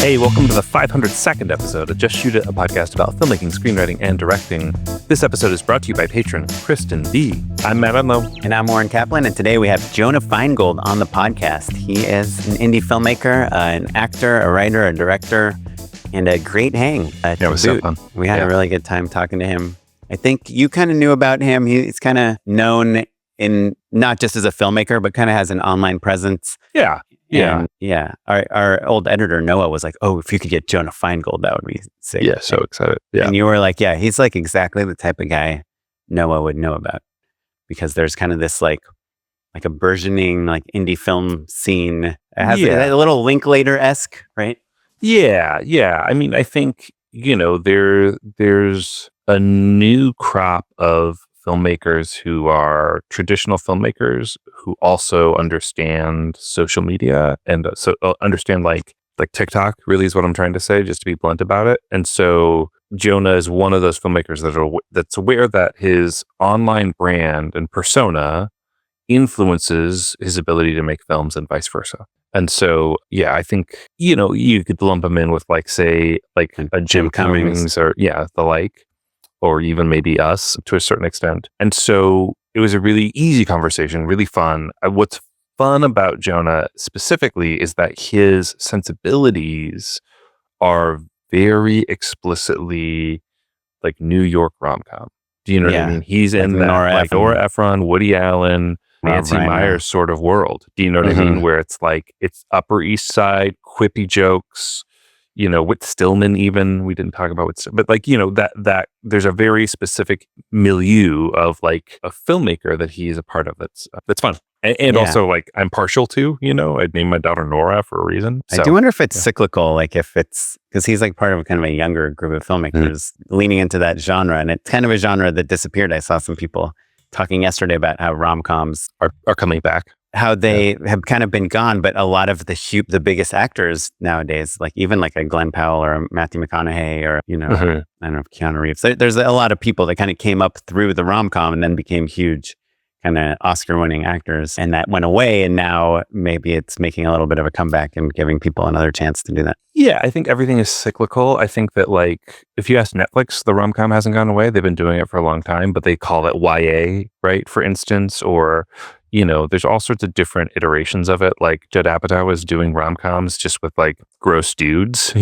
Hey, welcome to the 502nd episode of Just Shoot It, a podcast about filmmaking, screenwriting, and directing. This episode is brought to you by patron Kristen B. I'm Matt Unlow. And I'm Oren Kaplan, and today we have Jonah Feingold on the podcast. He is an indie filmmaker, an actor, a writer, a director, and a great hang. Yeah, it was so fun. We had a really good time talking to him. I think you kind of knew about him. He's kind of known in not just as a filmmaker, but kind of has an online presence. Yeah. And our old editor, Noah, was like, oh, if you could get Jonah Feingold, that would be sick. Yeah, so excited. Yeah. And you were like, yeah, he's like exactly the type of guy Noah would know about. Because there's kind of this like a burgeoning like indie film scene. It has a little Linklater-esque, right? Yeah. I mean, I think, there's a new crop of filmmakers who are traditional filmmakers who also understand social media and so understand like TikTok really is what I'm trying to say, just to be blunt about it. And so Jonah is one of those filmmakers that's aware that his online brand and persona influences his ability to make films and vice versa. And so, yeah, I think, you could lump him in with a Jim Cummings or the like, or even maybe us to a certain extent. And so it was a really easy conversation, really fun. What's fun about Jonah specifically is that his sensibilities are very explicitly like New York rom-com. Do you know what I mean? He's in that Nora Ephron, Woody Allen, Nancy Meyers sort of world. Do you know what I mean? Where it's like, it's Upper East Side, quippy jokes, Whit Stillman even, we didn't talk about Whit Stillman, but that there's a very specific milieu of like a filmmaker that he is a part of that's fun. And also like I'm partial to, I'd named my daughter Nora for a reason. So, I do wonder if it's cyclical, like if it's, because he's like part of kind of a younger group of filmmakers leaning into that genre. And it's kind of a genre that disappeared. I saw some people talking yesterday about how rom-coms are coming back. How they have kind of been gone, but a lot of the biggest actors nowadays, like even like a Glenn Powell or a Matthew McConaughey or, I don't know, Keanu Reeves. There's a lot of people that kind of came up through the rom-com and then became huge kind of Oscar-winning actors. And that went away. And now maybe it's making a little bit of a comeback and giving people another chance to do that. Yeah, I think everything is cyclical. I think that like, if you ask Netflix, the rom-com hasn't gone away. They've been doing it for a long time, but they call it YA, right? For instance, or there's all sorts of different iterations of it. Like Judd Apatow was doing rom-coms just with like gross dudes,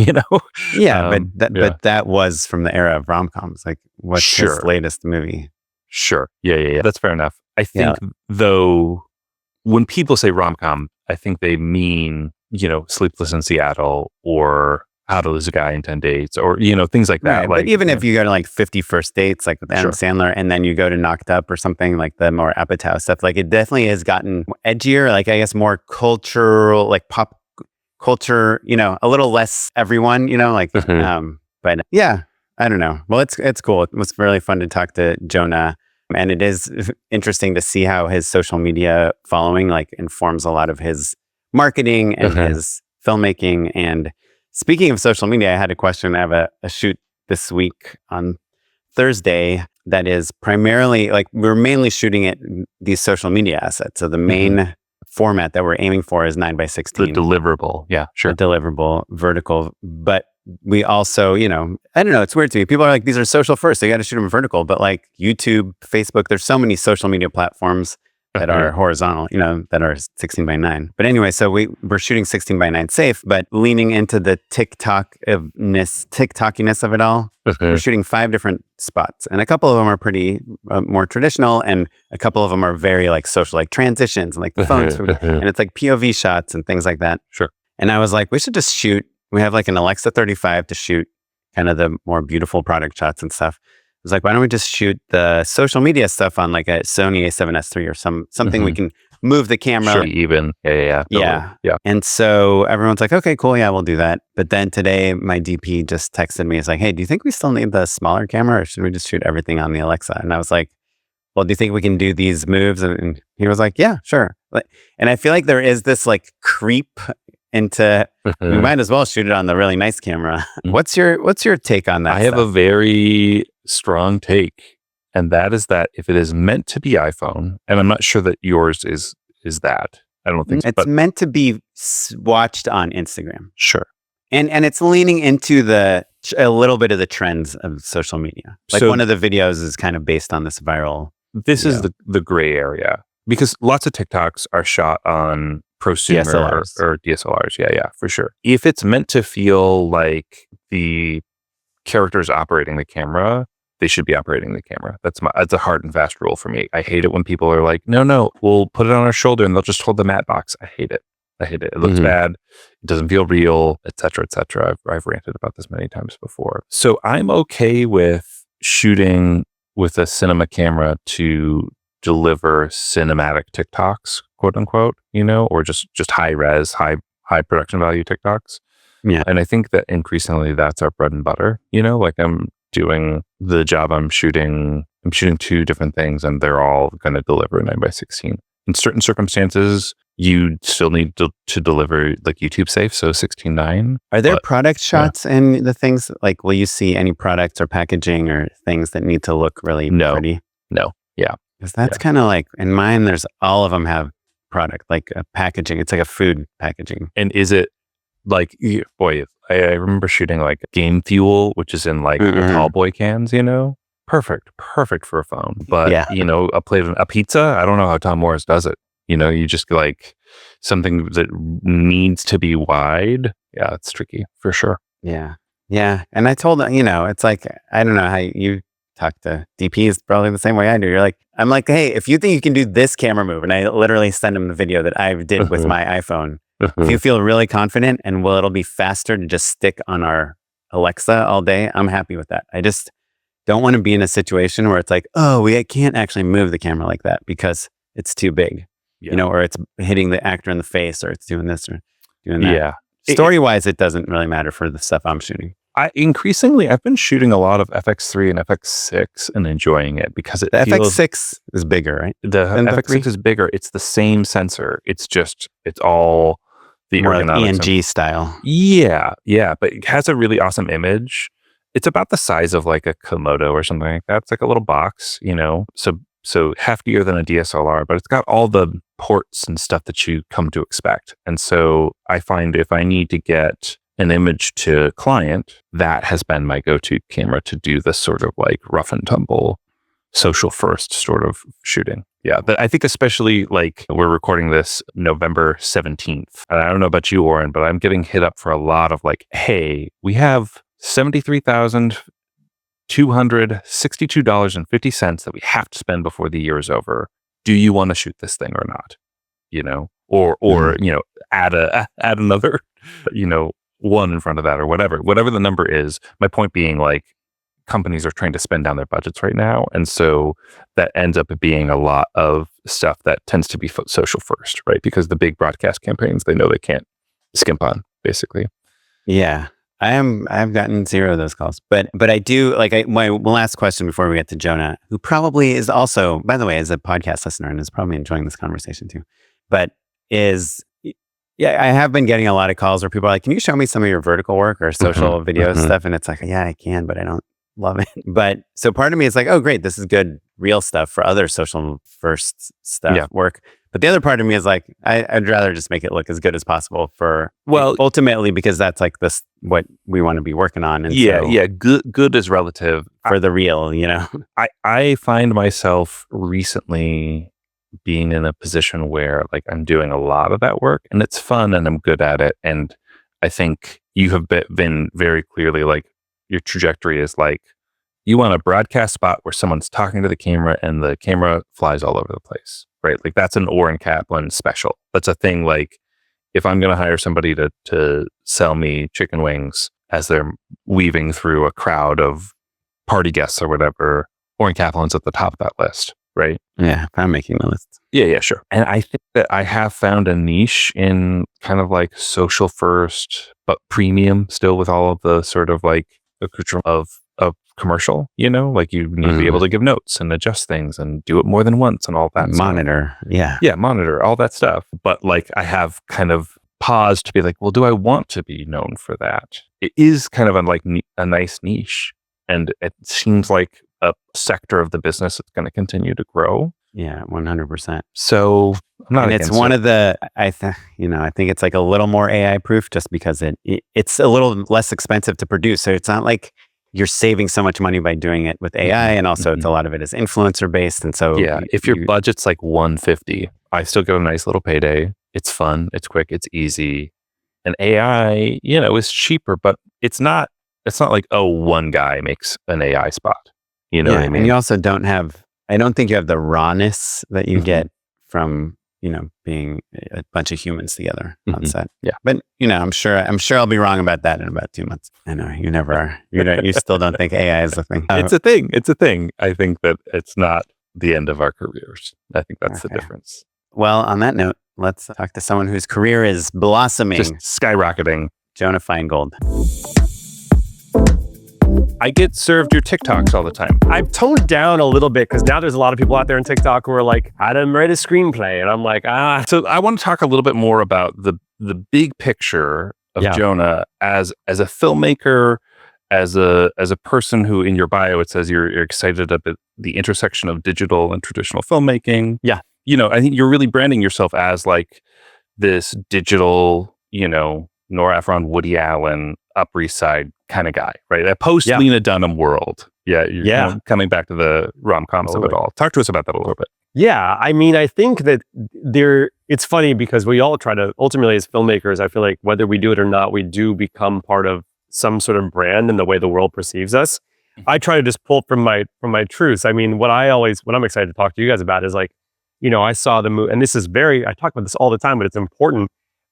Yeah, but that was from the era of rom-coms. Like, what's his latest movie? Sure. Yeah. That's fair enough. I think though, when people say rom-com, I think they mean, Sleepless in Seattle or How to Lose a Guy in 10 Days or, things like that. Right, but even if you go to like 50 First Dates, like with Adam Sandler, and then you go to Knocked Up or something like the more Apatow stuff, like it definitely has gotten edgier, like I guess more cultural, like pop culture, a little less everyone, but yeah, I don't know. Well, it's cool. It was really fun to talk to Jonah. And it is interesting to see how his social media following like informs a lot of his marketing and his filmmaking. And speaking of social media, I had a question. I have a shoot this week on Thursday that is primarily like we're mainly shooting at these social media assets. So the main format that we're aiming for is 9x16. The deliverable. Yeah, sure. The deliverable vertical. But we also, I don't know, it's weird to me. People are like, these are social first. They got to shoot them vertical. But like YouTube, Facebook, there's so many social media platforms that are horizontal, that are 16:9. But anyway, so we're shooting 16:9 safe, but leaning into the TikTokiness of it all. We're shooting 5 different spots, and a couple of them are pretty more traditional, and a couple of them are very like social, like transitions and like the phones, and it's like POV shots and things like that. Sure. And I was like, we should just shoot. We have like an Alexa 35 to shoot kind of the more beautiful product shots and stuff. I was like, why don't we just shoot the social media stuff on like a Sony A7S III or something we can move the camera. Sure, even. Yeah. Totally. Yeah. And so everyone's like, okay, cool. Yeah, we'll do that. But then today my DP just texted me. It's like, hey, do you think we still need the smaller camera or should we just shoot everything on the Alexa? And I was like, well, do you think we can do these moves? And he was like, yeah, sure. And I feel like there is this like creep into we might as well shoot it on the really nice camera. What's your take on that? I have a very strong take, and that is that if it is meant to be iPhone, and I'm not sure that yours is that. I don't think so, it's meant to be watched on Instagram. Sure. And it's leaning into a little bit of the trends of social media. Like So- one of the videos is kind of based on this viral. This is video. the gray area, because lots of TikToks are shot on prosumer DSLRs. or DSLRs. Yeah, for sure. If it's meant to feel like the character's operating the camera, they should be operating the camera. That's a hard and fast rule for me. I hate it when people are like, no, we'll put it on our shoulder and they'll just hold the matte box. I hate it. It looks bad. It doesn't feel real, et cetera, et cetera. I've ranted about this many times before. So I'm okay with shooting with a cinema camera to deliver cinematic TikToks, quote unquote, or just high res, high production value TikToks. Yeah. And I think that increasingly that's our bread and butter. Like I'm doing the job I'm shooting 2 different things and they're all going to deliver 9x16. In certain circumstances, you still need to deliver like YouTube safe, so 16:9. Are there product shots in the things? Like, will you see any products or packaging or things that need to look really pretty? No. Yeah. Because that's kind of like, in mine, all of them have product, like a packaging. It's like a food packaging. And is it like, boy, I remember shooting like game fuel, which is in like the tall boy cans, perfect for a phone. But, a pizza, I don't know how Tom Morris does it. You just like something that needs to be wide. Yeah, it's tricky for sure. Yeah. Yeah. And I told them, it's like, I don't know how you talk to DPs probably the same way I do. I'm like, hey, if you think you can do this camera move, and I literally send them the video that I did with my iPhone. If you feel really confident and it'll be faster to just stick on our Alexa all day, I'm happy with that. I just don't want to be in a situation where it's like, oh, we can't actually move the camera like that because it's too big. Or it's hitting the actor in the face, or it's doing this or doing that. Yeah. Story-wise, it doesn't really matter for the stuff I'm shooting. I've been shooting a lot of FX3 and FX6 and enjoying it because the FX6 is bigger, right? The FX6 is bigger. It's the same sensor. It's all the more like ergonomics. ENG style. Yeah. But it has a really awesome image. It's about the size of like a Komodo or something like that. It's like a little box, so heftier than a DSLR, but it's got all the ports and stuff that you come to expect. And so I find if I need to get an image to client, that has been my go-to camera to do this sort of like rough and tumble, social first sort of shooting. Yeah, but I think especially like we're recording this November 17th. And I don't know about you, Oren, but I'm getting hit up for a lot of like, hey, we have $73,262.50 that we have to spend before the year is over. Do you want to shoot this thing or not? Or add another, one in front of that or whatever the number is. My point being like companies are trying to spend down their budgets right now. And so that ends up being a lot of stuff that tends to be social first, right? Because the big broadcast campaigns, they know they can't skimp on basically. Yeah. I've gotten 0 of those calls, but I do my last question before we get to Jonah, who probably is also, by the way, is a podcast listener and is probably enjoying this conversation too, but I have been getting a lot of calls where people are like, can you show me some of your vertical work or social video stuff? And it's like, yeah, I can, but I don't love it. But so part of me is like, oh, great. This is good, real stuff for other social first stuff work. But the other part of me is like, I'd rather just make it look as good as possible ultimately, because that's like what we want to be working on. And good is relative for the real, I find myself recently being in a position where like I'm doing a lot of that work and it's fun and I'm good at it. And I think you have been very clearly like your trajectory is like, you want a broadcast spot where someone's talking to the camera and the camera flies all over the place, right? Like that's an Oren Kaplan special. That's a thing. Like if I'm going to hire somebody to sell me chicken wings as they're weaving through a crowd of party guests or whatever, Oren Kaplan's at the top of that list, right? Yeah, I'm making the list. Yeah, sure. And I think that I have found a niche in kind of like social first, but premium still with all of the sort of like accoutrement of commercial, like you need to be able to give notes and adjust things and do it more than once and all that monitor stuff. Yeah, monitor all that stuff. But like I have kind of paused to be like, well, do I want to be known for that? It is kind of a nice niche, and it seems like a sector of the business that's going to continue to grow. Yeah, 100%. So I'm not And it's against one it. of the, I think it's like a little more AI proof just because it's a little less expensive to produce. So it's not like you're saving so much money by doing it with AI. And also it's a lot of it is influencer based. And so Yeah, if your budget's like 150, I still get a nice little payday. It's fun, it's quick, it's easy. And AI, is cheaper, but it's not like, oh, one guy makes an AI spot. You know what I and mean? you also I don't think you have the rawness that you get from, being a bunch of humans together on set. Yeah. But, I'm sure I'll be wrong about that in about 2 months. I know you never are. You still don't think AI is a thing. It's a thing. It's a thing. I think that it's not the end of our careers. I think that's the difference. Well, on that note, let's talk to someone whose career is blossoming. Just skyrocketing. Jonah Feingold. I get served your TikToks all the time. I've toned down a little bit because now there's a lot of people out there in TikTok who are like, how to write a screenplay. And I'm like, So I want to talk a little bit more about the big picture of Jonah as a filmmaker, as a person who in your bio, it says you're excited about the intersection of digital and traditional filmmaking. Yeah. I think you're really branding yourself as like this digital, Nora Ephron, Woody Allen, Upper East Side kind of guy, right? A post Lena Dunham world. Yeah. Coming back to the rom-coms of it all. Talk to us about that a little bit. Yeah. I mean, I think that it's funny because we all try to, ultimately as filmmakers, I feel like whether we do it or not, we do become part of some sort of brand in the way the world perceives us. I try to just pull from my truths. I mean, what I'm excited to talk to you guys about is like, I saw the movie, and this is I talk about this all the time, but it's important.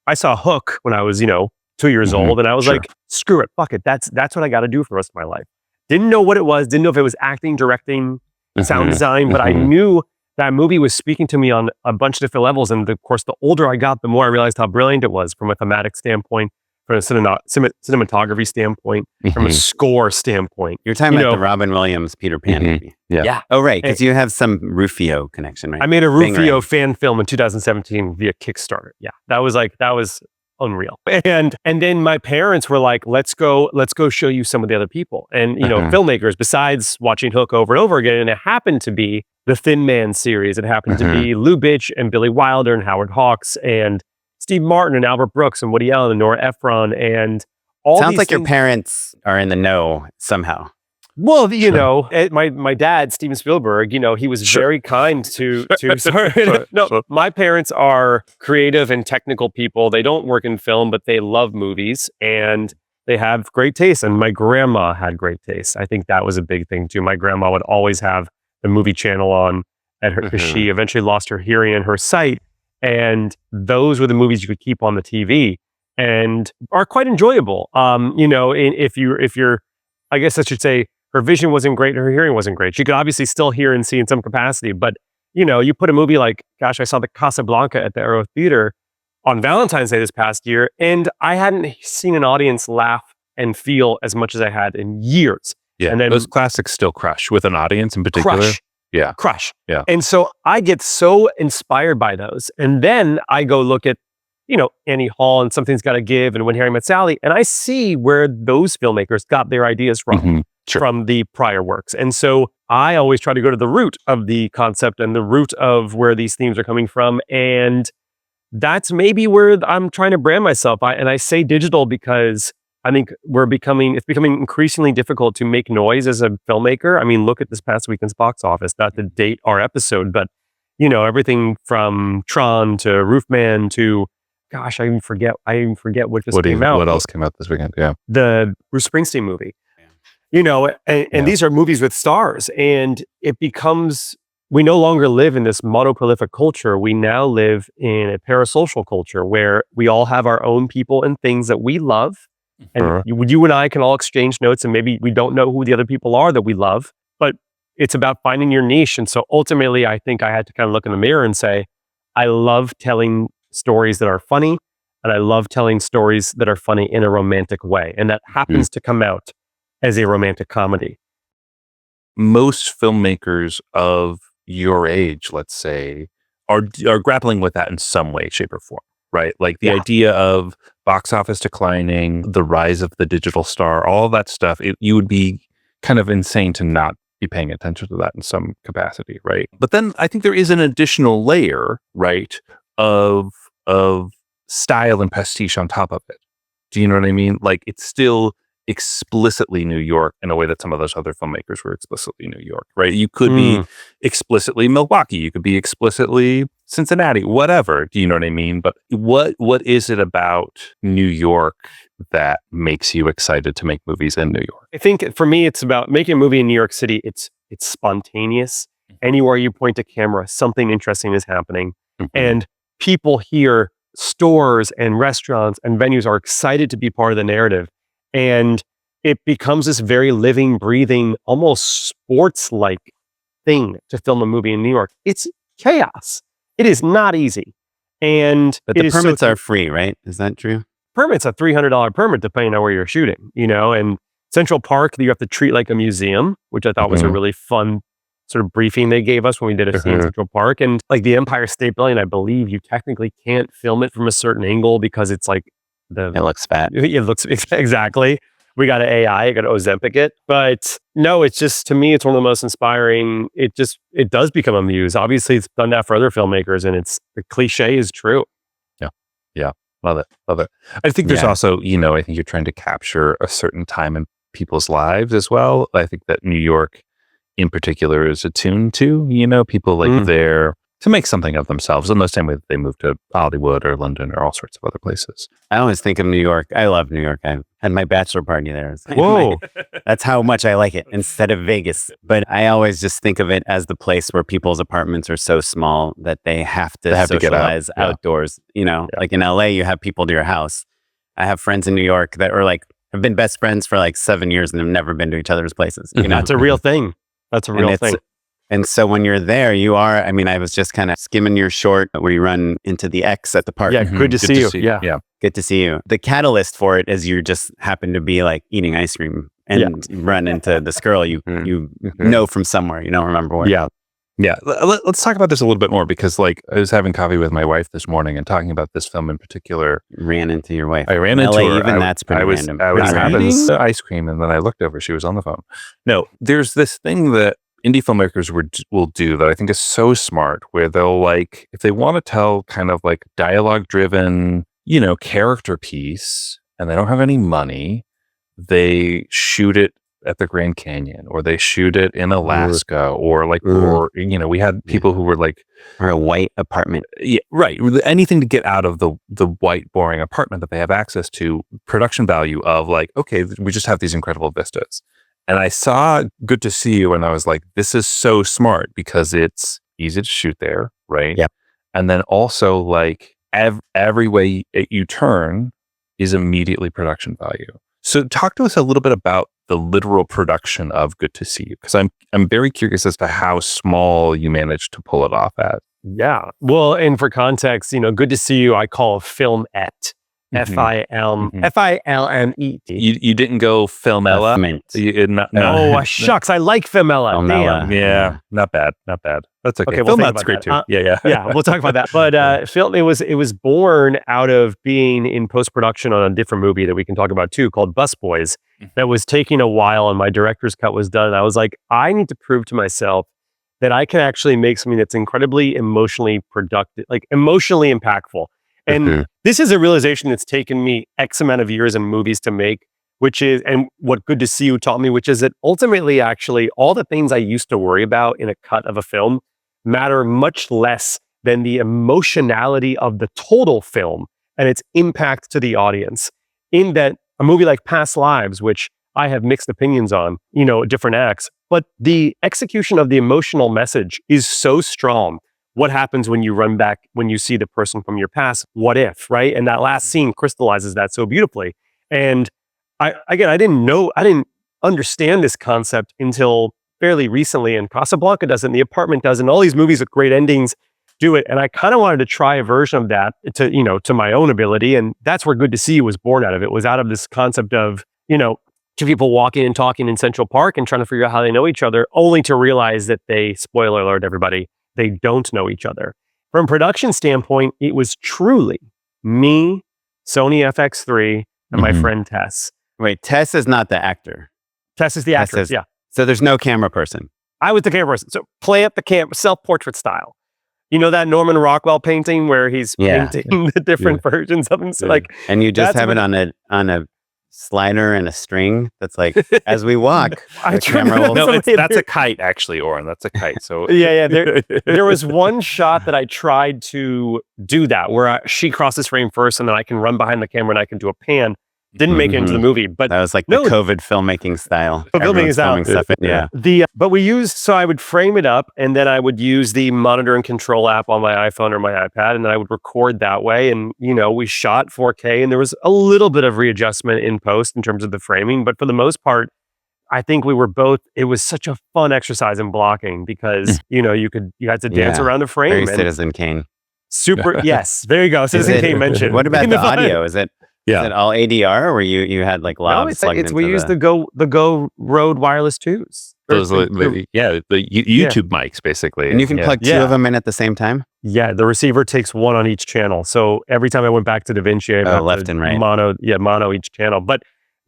I saw Hook when I was, 2 years old, and I was like, screw it, fuck it. That's what I got to do for the rest of my life. Didn't know what it was. Didn't know if it was acting, directing, sound design, but I knew that movie was speaking to me on a bunch of different levels. And of course, the older I got, the more I realized how brilliant it was from a thematic standpoint, from a cinematography standpoint, from a score standpoint. You're talking about the Robin Williams Peter Pan movie. Yeah. Oh, right. Because you have some Rufio connection, right? I made a Rufio fan film in 2017 via Kickstarter. Yeah. That was unreal. And then my parents were like, let's go show you some of the other people. And, filmmakers, besides watching Hook over and over again, and it happened to be the Thin Man series. It happened to be Lou Bitch and Billy Wilder and Howard Hawks and Steve Martin and Albert Brooks and Woody Allen and Nora Ephron and all Sounds these like things. Your parents are in the know somehow. Well, my dad, Steven Spielberg, he was very kind to my parents are creative and technical people. They don't work in film, but they love movies and they have great taste. And my grandma had great taste. I think that was a big thing too. My grandma would always have the movie channel on at her, because she eventually lost her hearing and her sight. And those were the movies you could keep on the TV and are quite enjoyable. If you're, I guess I should say, her vision wasn't great, her hearing wasn't great. She could obviously still hear and see in some capacity, but you put a movie like, gosh, I saw the Casablanca at the Aero Theater on Valentine's Day this past year, and I hadn't seen an audience laugh and feel as much as I had in years. Yeah, and then those classics still crush with an audience in particular. Crush. Yeah. And so I get so inspired by those. And then I go look at, Annie Hall and Something's Gotta Give and When Harry Met Sally, and I see where those filmmakers got their ideas from. From the prior works. And so I always try to go to the root of the concept and the root of where these themes are coming from. And that's maybe where I'm trying to brand myself. I say digital because I think it's becoming increasingly difficult to make noise as a filmmaker. I mean, look at this past weekend's box office, not to date our episode, but everything from Tron to Roofman to, gosh, I even forget what just came out. What else came out this weekend? Yeah. The Bruce Springsteen movie. These are movies with stars, and it becomes, we no longer live in this monoprolific culture. We now live in a parasocial culture where we all have our own people and things that we love. And you and I can all exchange notes, and maybe we don't know who the other people are that we love, but it's about finding your niche. And so ultimately, I think I had to kind of look in the mirror and say, I love telling stories that are funny, and I love telling stories that are funny in a romantic way. And that happens to come out as a romantic comedy. Most filmmakers of your age, let's say, are grappling with that in some way, shape, or form, right? Like the idea of box office declining, the rise of the digital star, all of that stuff. You would be kind of insane to not be paying attention to that in some capacity, right? But then I think there is an additional layer, right, of style and prestige on top of it. Do you know what I mean? Like, it's still explicitly New York in a way that some of those other filmmakers were explicitly New York, right? You could be explicitly Milwaukee, you could be explicitly Cincinnati, whatever. Do you know what I mean? But what is it about New York that makes you excited to make movies in New York? I think for me, it's about making a movie in New York City. It's spontaneous. Anywhere you point a camera, something interesting is happening. And people here, stores and restaurants and venues are excited to be part of the narrative. And it becomes this very living, breathing, almost sports-like thing to film a movie in New York. It's chaos. It is not easy. But the permits are free, right? Is that true? Permit's a $300 permit depending on where you're shooting, and Central Park, you have to treat like a museum, which I thought was a really fun sort of briefing they gave us when we did a scene in Central Park. And like the Empire State Building, I believe you technically can't film it from a certain angle because it's like it looks bad. It looks exactly. We got an AI, got to Ozempic it. But no, it's just, to me, it's one of the most inspiring. It does become a muse. Obviously, it's done that for other filmmakers, and the cliche is true. Yeah. Love it. I think there's also, I think you're trying to capture a certain time in people's lives as well. I think that New York in particular is attuned to, people like there to make something of themselves in the same way that they move to Hollywood or London or all sorts of other places. I always think of New York. I love New York. I had my bachelor party there. Whoa. That's how much I like it instead of Vegas. But I always just think of it as the place where people's apartments are so small that they have to socialize outdoors. Like in LA, you have people to your house. I have friends in New York that are have been best friends for like 7 years and have never been to each other's places. That's a real thing. That's a real thing. And so when you're there, I was just kind of skimming your short where you run into the X at the park. Yeah, good to see you. Yeah. Good to see you. The catalyst for it is you just happen to be like eating ice cream and run into this girl you know from somewhere. You don't remember where. Yeah. Let's talk about this a little bit more because I was having coffee with my wife this morning and talking about this film in particular. Ran into your wife. I ran into her. Even that's pretty random. I was having ice cream and then I looked over. She was on the phone. No, there's this thing that indie filmmakers will do that I think is so smart, where they'll if they want to tell kind of dialogue driven, character piece, and they don't have any money, they shoot it at the Grand Canyon, or they shoot it in Alaska, or we had people who were or a white apartment. Yeah, right. Anything to get out of the white, boring apartment that they have access to. Production value of okay, we just have these incredible vistas. And I saw Good to See You, and I was like, this is so smart because it's easy to shoot there, right? Yep. And then also every way you turn is immediately production value. So talk to us a little bit about the literal production of Good to See You, because I'm very curious as to how small you managed to pull it off at. Yeah. Well, and for context, Good to See You, I call filmette. Filmmet. You didn't go Filmella? No, shucks. I like Filmella. Damn. Yeah. Not bad. That's okay. We'll Filmette's great too. Yeah, we'll talk about that. But it was born out of being in post-production on a different movie that we can talk about too, called Busboys. That was taking a while, and my director's cut was done. And I was like, I need to prove to myself that I can actually make something that's incredibly emotionally productive, emotionally impactful. And this is a realization that's taken me X amount of years in movies to make, and what Good to See You taught me, which is that ultimately, actually, all the things I used to worry about in a cut of a film matter much less than the emotionality of the total film and its impact to the audience. In that, a movie like Past Lives, which I have mixed opinions on, different acts, but the execution of the emotional message is so strong. What happens when you run back, when you see the person from your past? What if, right? And that last scene crystallizes that so beautifully. And I didn't understand this concept until fairly recently. And Casablanca does it, and The Apartment does it, and all these movies with great endings do it. And I kind of wanted to try a version of that to my own ability. And that's where Good to See You was born out of. It was out of this concept of, two people walking and talking in Central Park and trying to figure out how they know each other, only to realize that spoiler alert, everybody, they don't know each other. From a production standpoint, it was truly me, Sony FX3, and my friend Tess. Wait, Tess is not the actor. Tess is the actress, yeah. So there's no camera person. I was the camera person. So play up the camera, self-portrait style. You know that Norman Rockwell painting where he's painting the different versions of him? So like, and you just have it on a slider and a string that's like, as we walk, the camera will... No, that's a kite, actually, Oren. That's a kite. So there was one shot that I tried to do that where she crosses frame first, and then I can run behind the camera and I can do a pan. Didn't make it into the movie, but that was like the COVID filmmaking style. Filmmaking style. Stuff but we used, so I would frame it up, and then I would use the monitor and control app on my iPhone or my iPad, and then I would record that way. And we shot 4K, and there was a little bit of readjustment in post in terms of the framing, but for the most part, I think we were both. It was such a fun exercise in blocking because you had to dance around the frame. Very Citizen Kane. Super. Yes, there you go. Citizen Kane mentioned. What about the audio? Is it all ADR, or you had like lavs plugged into we used the Go Rode wireless 2s. Those, the YouTube mics, basically. And you can plug two of them in at the same time? Yeah, the receiver takes one on each channel. So every time I went back to DaVinci, I left and right. Mono each channel. But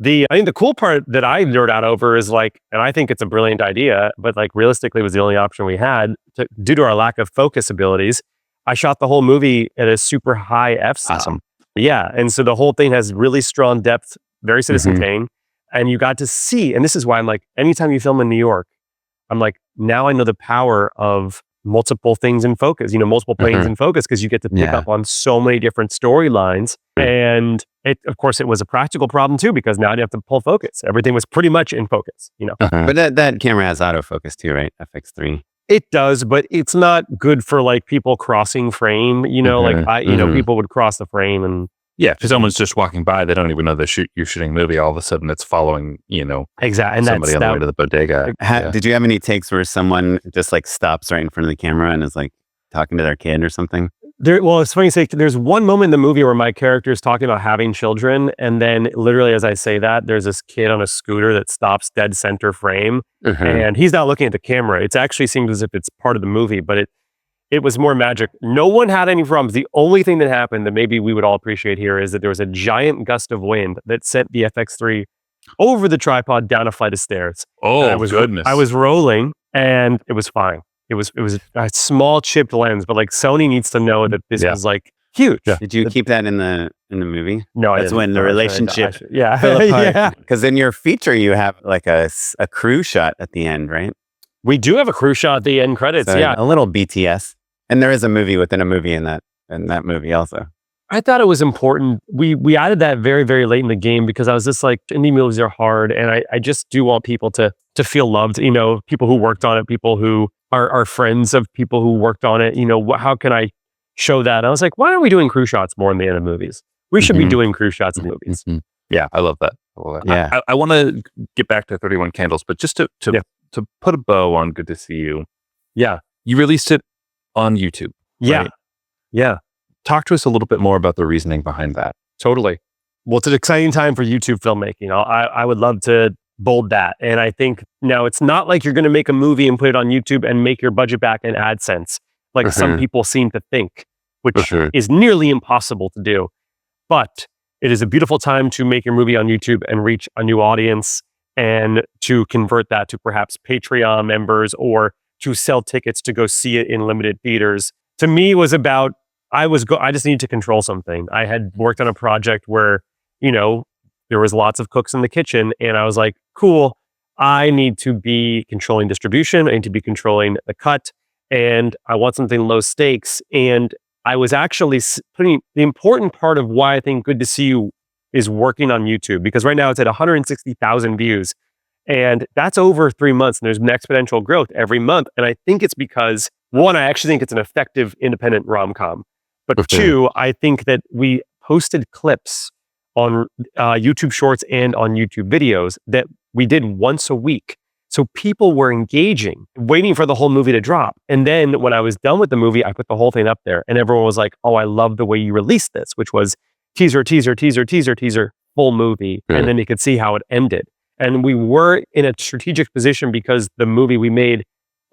I think the cool part that I nerd out over is like, and I think it's a brilliant idea, but like realistically was the only option we had due to our lack of focus abilities. I shot the whole movie at a super high f-stop. Awesome. Yeah. And so the whole thing has really strong depth, very Citizen Kane. And you got to see, and this is why I'm like, anytime you film in New York, I'm like, now I know the power of multiple things in focus, multiple planes in focus, because you get to pick up on so many different storylines. And of course, it was a practical problem too, because now you have to pull focus. Everything was pretty much in focus, But that camera has autofocus too, right? FX3. It does, but it's not good for like people crossing frame, people would cross the frame and if someone's just walking by, they don't even know you're shooting a movie. All of a sudden it's following, exactly. And somebody on the way to the bodega. Did you have any takes where someone just like stops right in front of the camera and is like talking to their kid or something? It's funny to say, there's one moment in the movie where my character is talking about having children. And then literally as I say that, there's this kid on a scooter that stops dead center frame. And he's not looking at the camera. It actually seems as if it's part of the movie, but it was more magic. No one had any problems. The only thing that happened that maybe we would all appreciate here is that there was a giant gust of wind that sent the FX3 over the tripod down a flight of stairs. Oh, goodness. I was rolling and it was fine. It was a small chipped lens, but like Sony needs to know that this was like huge. Yeah. Did you keep that in the movie? No, that's when the relationship fell apart. Yeah, because in your feature you have like a crew shot at the end, right? We do have a crew shot at the end credits. So a little BTS, and there is a movie within a movie in that movie also. I thought it was important. We added that very, very late in the game because I was just like, indie movies are hard, and I just do want people to feel loved. People who worked on it, people who are friends of people who worked on it. How can I show that? And I was like, why aren't we doing crew shots more in the end of movies? We should be doing crew shots in movies. Yeah, I love that. Yeah, I want to get back to 31 Candles, but just to put a bow on Good to See You. Yeah, you released it on YouTube. Right? Yeah. Talk to us a little bit more about the reasoning behind that. Totally. Well, it's an exciting time for YouTube filmmaking. I would love to bold that. And I think now it's not like you're going to make a movie and put it on YouTube and make your budget back in AdSense, like some people seem to think, which is nearly impossible to do. But it is a beautiful time to make your movie on YouTube and reach a new audience and to convert that to perhaps Patreon members or to sell tickets to go see it in limited theaters. To me, it was about, I just needed to control something. I had worked on a project where, there was lots of cooks in the kitchen, and I was like, cool, I need to be controlling distribution. I need to be controlling the cut, and I want something low stakes. And I was actually putting the important part of why I think Good to See You is working on YouTube, because right now it's at 160,000 views, and that's over 3 months, and there's an exponential growth every month. And I think it's because, one, I actually think it's an effective independent rom-com. But two, I think that we posted clips on YouTube Shorts and on YouTube videos that we did once a week. So people were engaging, waiting for the whole movie to drop. And then when I was done with the movie, I put the whole thing up there, and everyone was like, oh, I love the way you released this, which was teaser, full movie. And then you could see how it ended. And we were in a strategic position because the movie we made,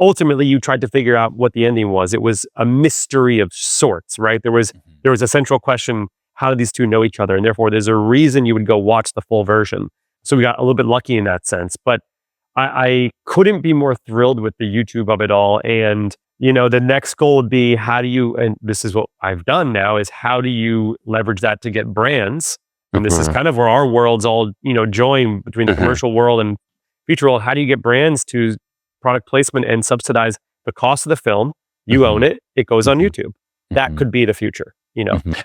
ultimately, you tried to figure out what the ending was. It was a mystery of sorts, right? There was a central question: how do these two know each other? And therefore, there's a reason you would go watch the full version. So we got a little bit lucky in that sense. But I couldn't be more thrilled with the YouTube of it all. And, the next goal would be and this is what I've done now, is how do you leverage that to get brands? And this is kind of where our worlds all, join between the commercial world and feature world. How do you get brands to product placement and subsidize the cost of the film? You own it. It goes on YouTube. That could be the future,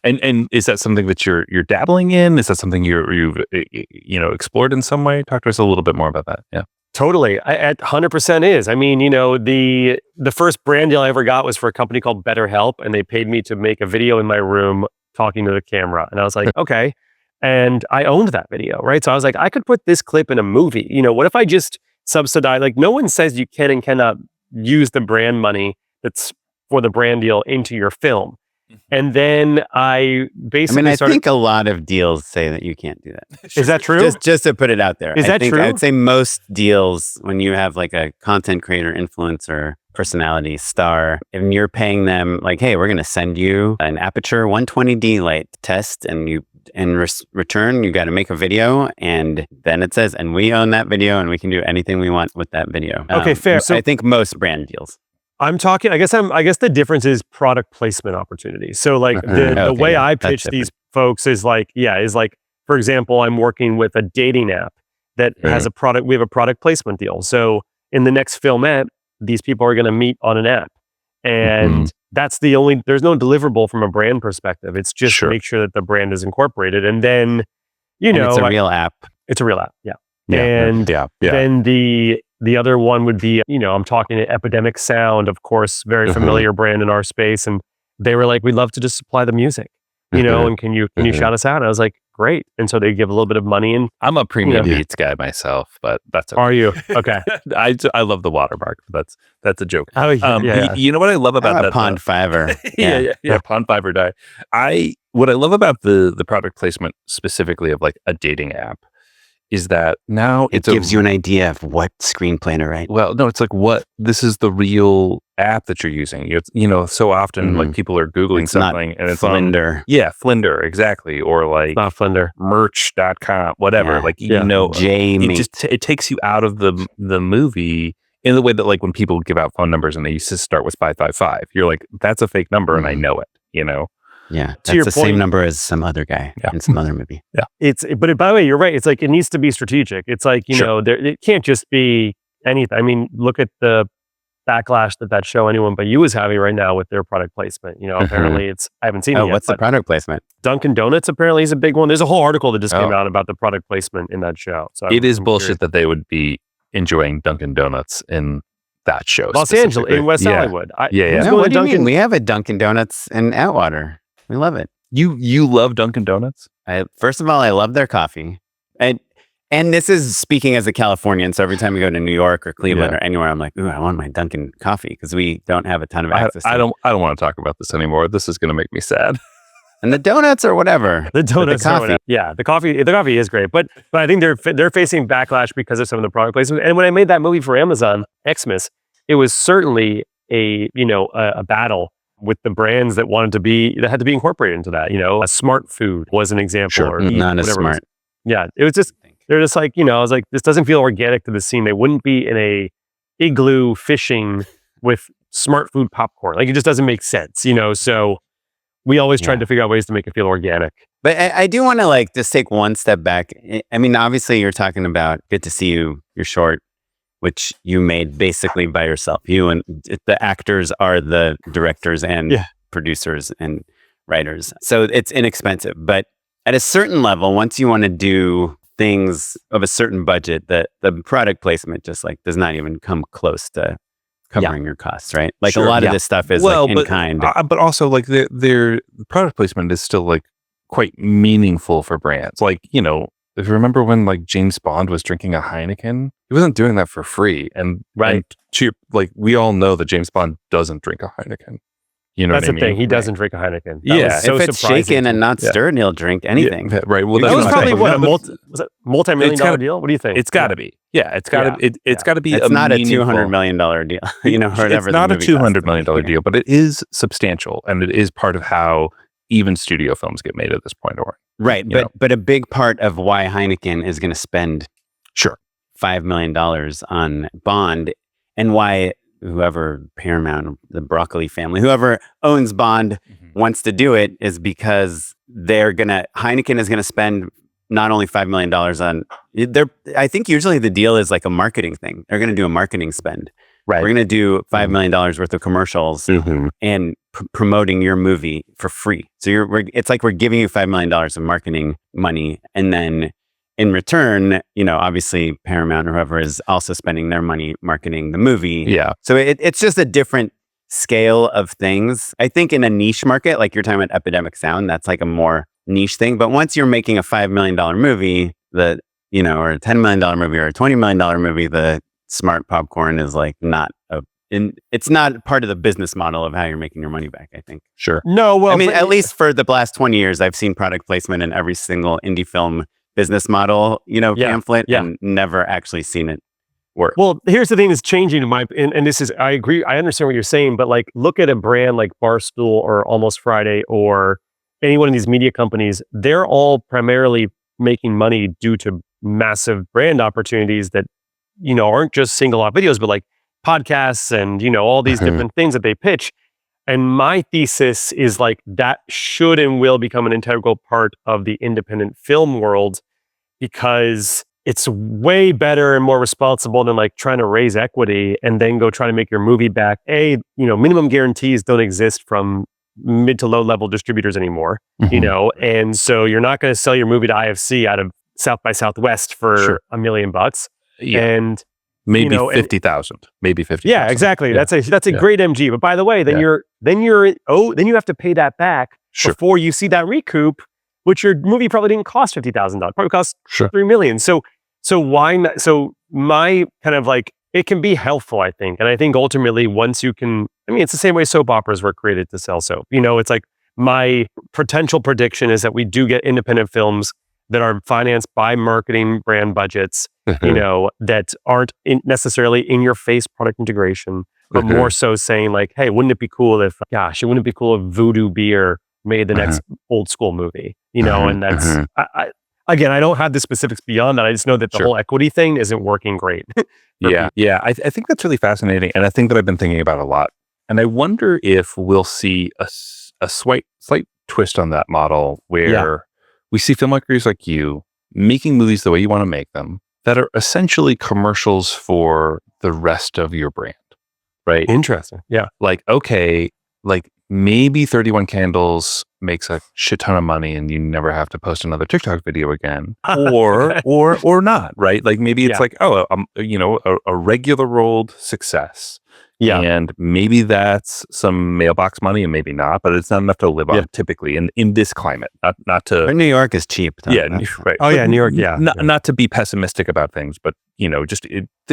And is that something that you're dabbling in? Is that something you've explored in some way? Talk to us a little bit more about that. Yeah. Totally. At 100% is. I mean, the first brand deal I ever got was for a company called BetterHelp, and they paid me to make a video in my room talking to the camera. And I was like, okay. And I owned that video, right? So I was like, I could put this clip in a movie. What if I just subsidize? Like, no one says you can and cannot use the brand money that's for the brand deal into your film. And then I basically I think a lot of deals say that you can't do that. Is that true? Just to put it out there. Is that true? I'd say most deals, when you have like a content creator, influencer, personality, star, and you're paying them like, hey, we're going to send you an Aperture 120D light test, and return, you got to make a video, and then it says, and we own that video, and we can do anything we want with that video. Okay, fair. So I think most brand deals. I'm talking, I guess the difference is product placement opportunities. So like the way I pitch these folks is like, for example, I'm working with a dating app that has we have a product placement deal. So in the next filmette, these people are going to meet on an app. And that's there's no deliverable from a brand perspective. It's just make sure that the brand is incorporated. And then, it's a real app. It's a real app. Yeah. And then the other one would be, I'm talking to Epidemic Sound, of course, very familiar brand in our space. And they were like, we'd love to just supply the music, and can you shout us out? And I was like, great. And so they give a little bit of money. And I'm a premium beats guy myself, but that's okay. Are you? Okay. I love the watermark, but that's a joke. Oh, yeah. You know what I love about that? Pond Fiver. Yeah. Pond Fiver die. What I love about the product placement specifically of like a dating app is that now it gives you an idea of what screenplay to write. Well, no, it's like this is the real app that you're using. It's, so often like people are Googling something and it's Flinder. Flinder, exactly. Or like not Flinder, merch.com, whatever. It takes you out of the movie in the way that like when people give out phone numbers and they used to start with 555, you're like, that's a fake number and I know it, Yeah, that's the same number as some other guy in some other movie. Yeah, but by the way, you're right. It's like it needs to be strategic. It's like it can't just be anything. I mean, look at the backlash that show Anyone But You is having right now with their product placement. Apparently I haven't seen it yet. What's the product placement? Dunkin' Donuts apparently is a big one. There's a whole article that just came out about the product placement in that show. So it is bullshit that they would be enjoying Dunkin' Donuts in that show. Los Angeles, in West Hollywood. What do you mean? We have a Dunkin' Donuts in Atwater. We love it. You love Dunkin' Donuts? First of all, I love their coffee. And this is speaking as a Californian. So every time we go to New York or Cleveland or anywhere, I'm like, ooh, I want my Dunkin' coffee because we don't have a ton of access. I don't want to talk about this anymore. This is going to make me sad. And the donuts or whatever. The donuts, the coffee. Yeah, the coffee is great, but I think they're facing backlash because of some of the product placement. And when I made that movie for Amazon, Xmas, it was certainly a battle with the brands that had to be incorporated into that. A Smart Food was an example. Sure, or not as smart. Yeah, it was just they're just like I was like, this doesn't feel organic to the scene. They wouldn't be in a igloo fishing with Smart Food popcorn. Like it just doesn't make sense. So we always tried to figure out ways to make it feel organic. But I do want to just take one step back. I mean, obviously you're talking about Good to See You, your short, which you made basically by yourself. You and the actors are the directors and producers and writers. So it's inexpensive. But at a certain level, once you want to do things of a certain budget, the product placement just does not even come close to covering your costs, right? Like a lot of this stuff is in kind. But also their product placement is still quite meaningful for brands. If you remember when James Bond was drinking a Heineken, he wasn't doing that for free. And we all know that James Bond doesn't drink a Heineken. That's the thing. He doesn't drink a Heineken. If it's shaken and not stirred, he'll drink anything. Yeah, right. Well, that was probably was a multi-million-dollar deal. What do you think? It's got to be. Yeah, it's got to. It's got to be. It's not a $200 million deal. Whatever. It's not a $200 million deal, but it is substantial, and it is part of how even studio films get made at this point. Right, but a big part of why Heineken is going to spend $5 million on Bond, and why whoever Paramount, the Broccoli family, whoever owns Bond wants to do it is because Heineken is gonna spend not only $5 million on I think usually the deal is like a marketing thing. They're gonna do a marketing spend. Right. We're gonna do $5 million worth of commercials and promoting your movie for free. So it's like we're giving you $5 million of marketing money, and then in return, obviously Paramount or whoever is also spending their money marketing the movie. Yeah. So it's just a different scale of things. I think in a niche market, like you're talking about Epidemic Sound, that's like a more niche thing. But once you're making a $5 million movie, or a $10 million movie or a $20 million movie, the smart popcorn is like it's not part of the business model of how you're making your money back, I think. Sure. No, well, I mean, at least for the last 20 years, I've seen product placement in every single indie film business model, pamphlet, and never actually seen it work. Well, here's the thing that's changing and this is, I agree, I understand what you're saying, but like, look at a brand like Barstool or Almost Friday or any one of these media companies. They're all primarily making money due to massive brand opportunities that, aren't just single out videos, but like podcasts and, all these different things that they pitch. And my thesis is like that should and will become an integral part of the independent film world, because it's way better and more responsible than like trying to raise equity and then go try to make your movie back. Minimum guarantees don't exist from mid to low level distributors anymore, and so you're not going to sell your movie to IFC out of South by Southwest for $1 million. Yeah. And maybe 50,000, maybe 50. Yeah, exactly. Yeah. That's a great MG. But by the way, then you have to pay that back before you see that recoup, which your movie probably didn't cost $50,000. Probably cost $3 million. So why not? So my kind of like, it can be helpful, I think. And I think ultimately once you can, it's the same way soap operas were created to sell soap. It's like my potential prediction is that we do get independent films that are financed by marketing brand budgets, that aren't necessarily in your face product integration, but more so saying like, hey, wouldn't it be cool if Voodoo Beer made the next old school movie, and that's, again, I don't have the specifics beyond that. I just know that the whole equity thing isn't working great. Yeah. I think that's really fascinating. And I think that I've been thinking about a lot. And I wonder if we'll see a slight twist on that model where we see filmmakers like you making movies the way you want to make them that are essentially commercials for the rest of your brand, right? Interesting. Yeah. Like, okay, like maybe 31 Candles makes a shit ton of money and you never have to post another TikTok video again, or not, right? Like maybe it's like, a regular old success. Yeah. And maybe that's some mailbox money and maybe not, but it's not enough to live on typically in this climate, not to. But New York is cheap. Right. Oh yeah, New York. Yeah. Not to be pessimistic about things, but just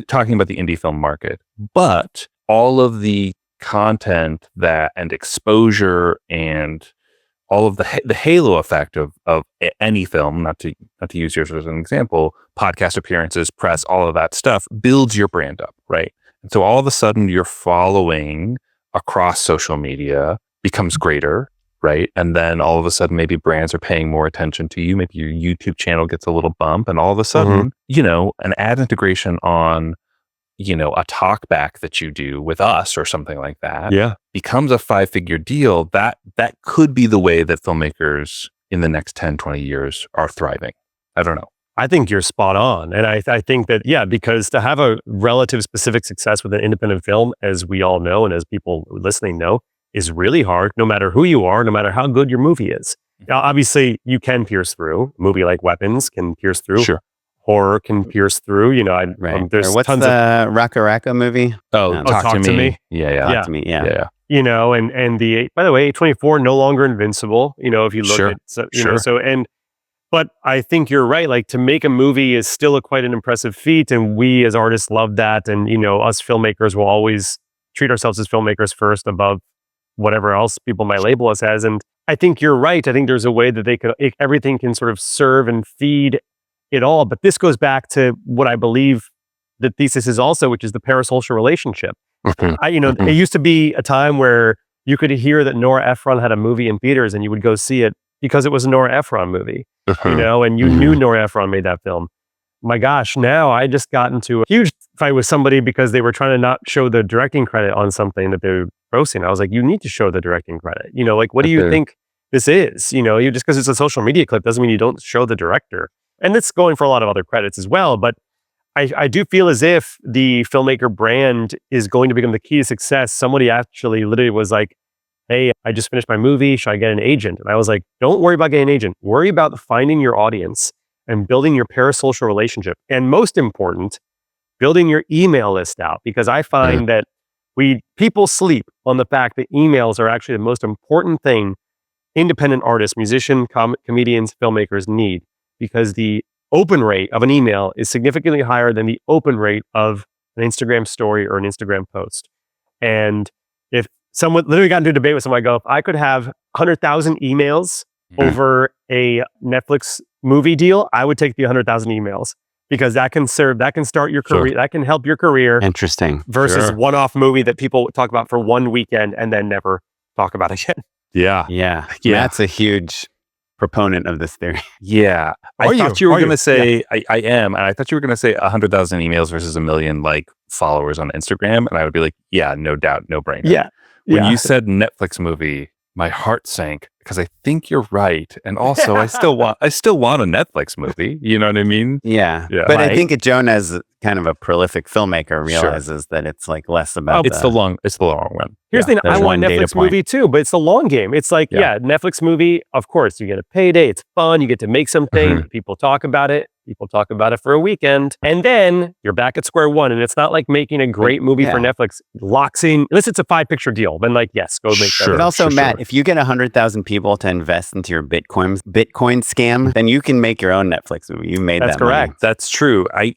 talking about the indie film market, but all of the content and exposure and all of the halo effect of any film, not to use yours as an example, podcast appearances, press, all of that stuff builds your brand up, right? And so all of a sudden your following across social media becomes greater, right? And then all of a sudden maybe brands are paying more attention to you. Maybe your YouTube channel gets a little bump, and all of a sudden, an ad integration on, a talk back that you do with us or something like that becomes a 5-figure deal. That could be the way that filmmakers in the next 10, 20 years are thriving. I don't know. I think you're spot on. And I think that, because to have a relative specific success with an independent film, as we all know, and as people listening know, is really hard, no matter who you are, no matter how good your movie is. Now, obviously, you can pierce through. A movie like Weapons can pierce through. Sure. Horror can pierce through. There's what's tons the Raka Raka movie? Talk to me. Yeah. Talk to me. Yeah. And by the way, A24 no longer invincible. If you look at but I think you're right. Like, to make a movie is still quite an impressive feat, and we as artists love that. And us filmmakers will always treat ourselves as filmmakers first, above whatever else people might label us as. And I think you're right. I think there's a way that everything can sort of serve and feed it all. But this goes back to what I believe the thesis is also, which is the parasocial relationship. It used to be a time where you could hear that Nora Ephron had a movie in theaters and you would go see it because it was a Nora Ephron movie, and you knew Nora Ephron made that film. my gosh, now I just got into a huge fight with somebody because they were trying to not show the directing credit on something that they were roasting. I was like, you need to show the directing credit. Like, what do you think this is? You just because it's a social media clip doesn't mean you don't show the director. And it's going for a lot of other credits as well. But I do feel as if the filmmaker brand is going to become the key to success. Somebody actually literally was like, hey, I just finished my movie. Should I get an agent? And I was like, don't worry about getting an agent. Worry about finding your audience and building your parasocial relationship. And most important, building your email list out. Because I find that people sleep on the fact that emails are actually the most important thing independent artists, musicians, comedians, filmmakers need. Because the open rate of an email is significantly higher than the open rate of an Instagram story or an Instagram post. And if someone literally got into a debate with someone, I go, if I could have 100,000 emails over a Netflix movie deal, I would take the 100,000 emails because that can start your career, that can help your career. Interesting. Versus one-off movie that people talk about for one weekend and then never talk about again. Yeah. That's a huge proponent of this theory. Yeah. I thought you were going to say, I am, and I thought you were going to say 100,000 emails versus a million followers on Instagram. And I would be like, yeah, no doubt, no brainer. Yeah. When you said Netflix movie, my heart sank because I think you're right. And also I still want a Netflix movie. You know what I mean? Yeah. But I think Jonah, as kind of a prolific filmmaker, realizes that it's less about it's the long run. Here's the thing, I want a Netflix movie too, but it's the long game. It's like, Netflix movie, of course, you get a payday, it's fun, you get to make something, people talk about it. People talk about it for a weekend, and then you're back at square one. And it's not like making a great movie for Netflix locks in, unless it's a 5-picture deal, then yes, go make that. But also, Matt, if you get 100,000 people to invest into your Bitcoin scam, then you can make your own Netflix movie. You made that. That's correct. Money. That's true. I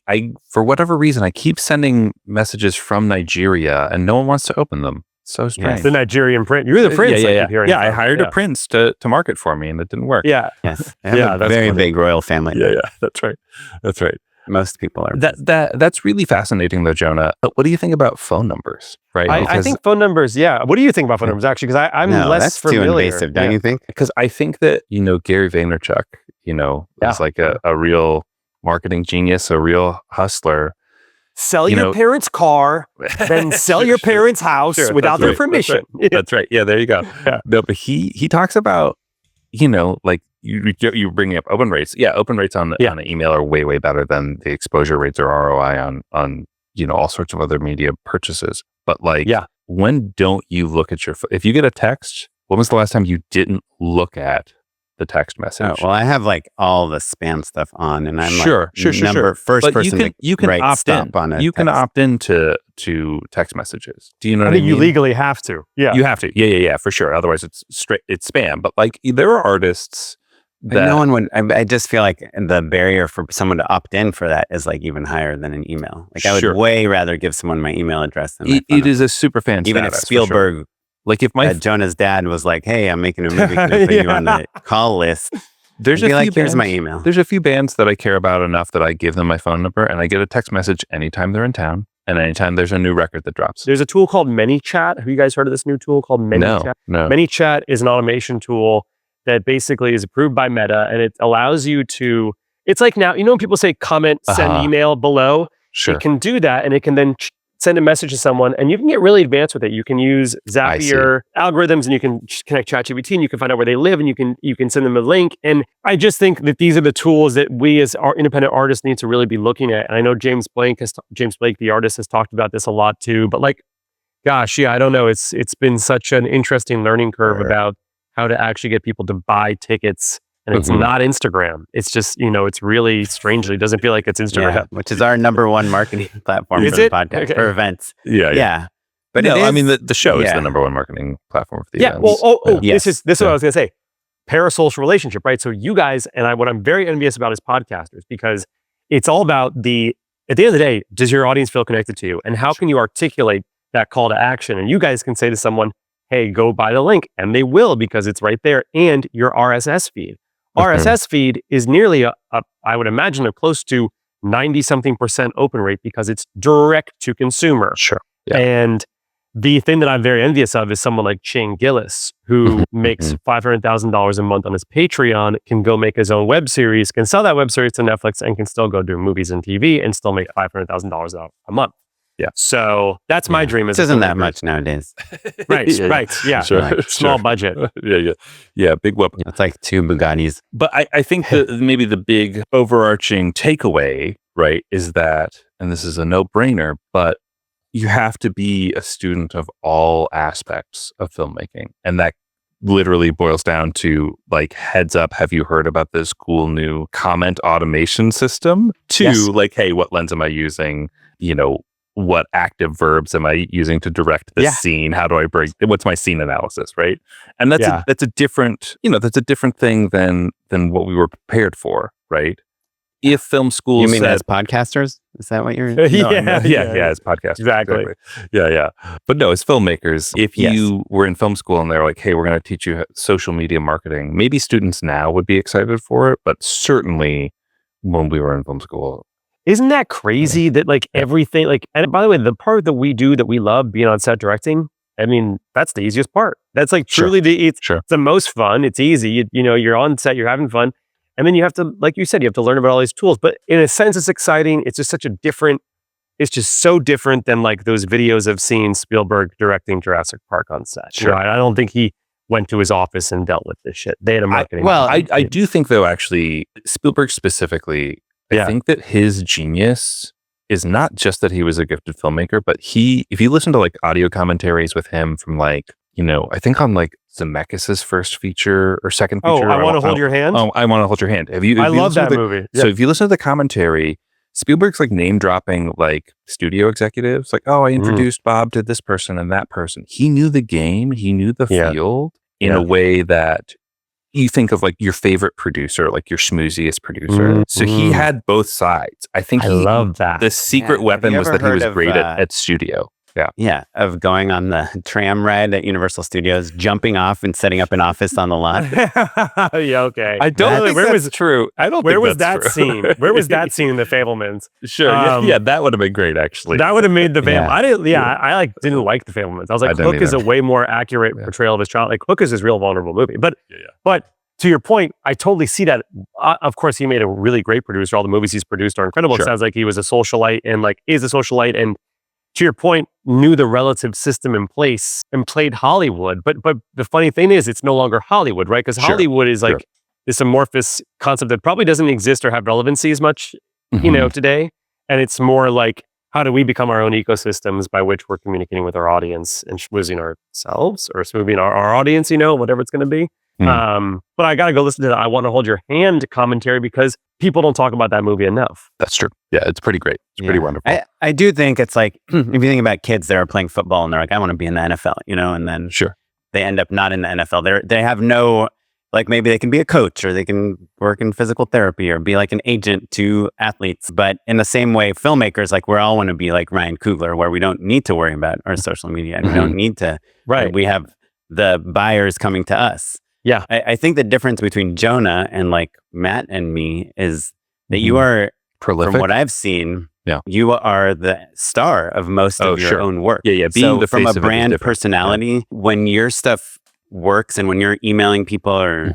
for whatever reason, I keep sending messages from Nigeria, and no one wants to open them. So strange. It's the Nigerian print. You're the prince. Yeah, I hired a prince to market for me, and it didn't work. Yeah. Yes. I have a very big royal family. Yeah. That's right. Most people are. That's really fascinating, though, Jonah. What do you think about phone numbers? Right. I think phone numbers. Yeah. What do you think about phone numbers? Actually, because I'm less familiar. Too invasive, don't you think? Because I think that Gary Vaynerchuk, is like a real marketing genius, a real hustler. Sell your parents' car, then sell your parents' house without their permission. That's right. Yeah, there you go. Yeah. No, but he talks about, you bringing up open rates. Yeah, open rates on an email are way, way better than the exposure rates or ROI on all sorts of other media purchases. But when don't you look at if you get a text, when was the last time you didn't look at the text message? Oh, well, I have all the spam stuff on, and I'm first but person you can opt in. You can opt into text messages. Do you know what I mean? You legally have to. Yeah, you have to. Yeah, for sure. Otherwise, it's spam. But there are artists that no one would. I just feel like the barrier for someone to opt in for that is even higher than an email. I would way rather give someone my email address than it is a super fan. Even if Spielberg. If Jonah's dad was like, "Hey, I'm making a movie, can I put you on the call list?" Here's my email. There's a few bands that I care about enough that I give them my phone number, and I get a text message anytime they're in town, and anytime there's a new record that drops. There's a tool called ManyChat. Have you guys heard of this new tool called ManyChat? No. ManyChat is an automation tool that basically is approved by Meta, and it allows you to. It's like now, when people say comment, send email below. Sure. It can do that, and it can then send a message to someone, and you can get really advanced with it. You can use Zapier algorithms, and you can connect ChatGPT, and you can find out where they live, and you can send them a link. And I just think that these are the tools that we as our independent artists need to really be looking at. And I know James Blake, the artist, has talked about this a lot too. But I don't know. It's been such an interesting learning curve about how to actually get people to buy tickets. And it's not Instagram. It's just, it's really strangely doesn't feel like it's Instagram. Which is our number one marketing platform for the podcast, for events. Yeah. But the show is the number one marketing platform for the events. This is what I was going to say. Parasocial relationship, right? So you guys, and what I'm very envious about is podcasters, because it's all about at the end of the day, does your audience feel connected to you? And how can you articulate that call to action? And you guys can say to someone, hey, go buy the link. And they will, because it's right there. And your RSS feed. RSS feed is nearly I would imagine, a close to 90-something% open rate because it's direct to consumer. Sure. Yeah. And the thing that I'm very envious of is someone like Shane Gillis, who makes $500,000 a month on his Patreon, can go make his own web series, can sell that web series to Netflix, and can still go do movies and TV and still make $500,000 a month. Yeah. So that's my dream. This isn't that much nowadays. Right. Yeah. Sure. Like small budget. Yeah. Big whoop. It's like 2 Bugattis. But I think that maybe the big overarching takeaway, right, is that, and this is a no-brainer, but you have to be a student of all aspects of filmmaking. And that literally boils down to like, heads up, have you heard about this cool new comment automation system? To like, hey, what lens am I using? What active verbs am I using to direct this scene? How do I what's my scene analysis, right? And that's a different, that's a different thing than what we were prepared for, right? If film schools, you mean as podcasters? Is that what you're? As podcasters, exactly. Yeah. But no, as filmmakers, if you were in film school and they're like, hey, we're going to teach you social media marketing, maybe students now would be excited for it, but certainly when we were in film school. Isn't that crazy that like everything, like, and by the way, the part that we do that we love, being on set directing, I mean, that's the easiest part. That's like truly it's the most fun. It's easy. You're on set, you're having fun. And then you have to, like you said, you have to learn about all these tools. But in a sense, it's exciting. It's just it's just so different than like those videos of seeing Spielberg directing Jurassic Park on set. Sure. I don't think he went to his office and dealt with this shit. They had a marketing. I do think though, actually, Spielberg specifically, I think that his genius is not just that he was a gifted filmmaker, but if you listen to like audio commentaries with him from like, I think on like Zemeckis' first feature or second feature. I Want to Hold Your Hand? Oh, I Want to Hold Your Hand. I love that movie. So if you listen to the commentary, Spielberg's like name dropping like studio executives. Like, I introduced Bob to this person and that person. He knew the game. He knew the field in a way that you think of like your favorite producer, like your schmooziest producer. So he had both sides. I think I love that. The secret weapon was that he was great at studio. Yeah. Of going on the tram ride at Universal Studios, jumping off and setting up an office on the lot. Okay. I don't think that's true. I don't Where think was that's that true. scene? Where was that scene in The Fabelmans? Sure. That would have been great, actually. That would have made The Fabelmans. I didn't like The Fabelmans. I was like, Hook is a way more accurate portrayal of his child. Like, Hook is his real vulnerable movie. But to your point, I totally see that. Of course, he made a really great producer. All the movies he's produced are incredible. It sounds like he was a socialite and like is a socialite, and to your point, knew the relative system in place and played Hollywood. But the funny thing is, it's no longer Hollywood, right? Because Hollywood is like this amorphous concept that probably doesn't exist or have relevancy as much, today. And it's more like, how do we become our own ecosystems by which we're communicating with our audience and schmoozing ourselves or smoothing our audience, whatever it's going to be. But I got to go listen to the I Want to Hold Your Hand commentary because people don't talk about that movie enough. That's true. Yeah, it's pretty great. It's pretty wonderful. I do think it's like, if you think about kids that are playing football and they're like, I want to be in the NFL, and then they end up not in the NFL. They have no, like maybe they can be a coach or they can work in physical therapy or be like an agent to athletes. But in the same way, filmmakers, like we all want to be like Ryan Coogler, where we don't need to worry about our social media and we don't need to, we have the buyers coming to us. Yeah. I think the difference between Jonah and like Matt and me is that you are prolific. From what I've seen, you are the star of most of your own work. Yeah. Being the from a brand personality, when your stuff works and when you're emailing people or,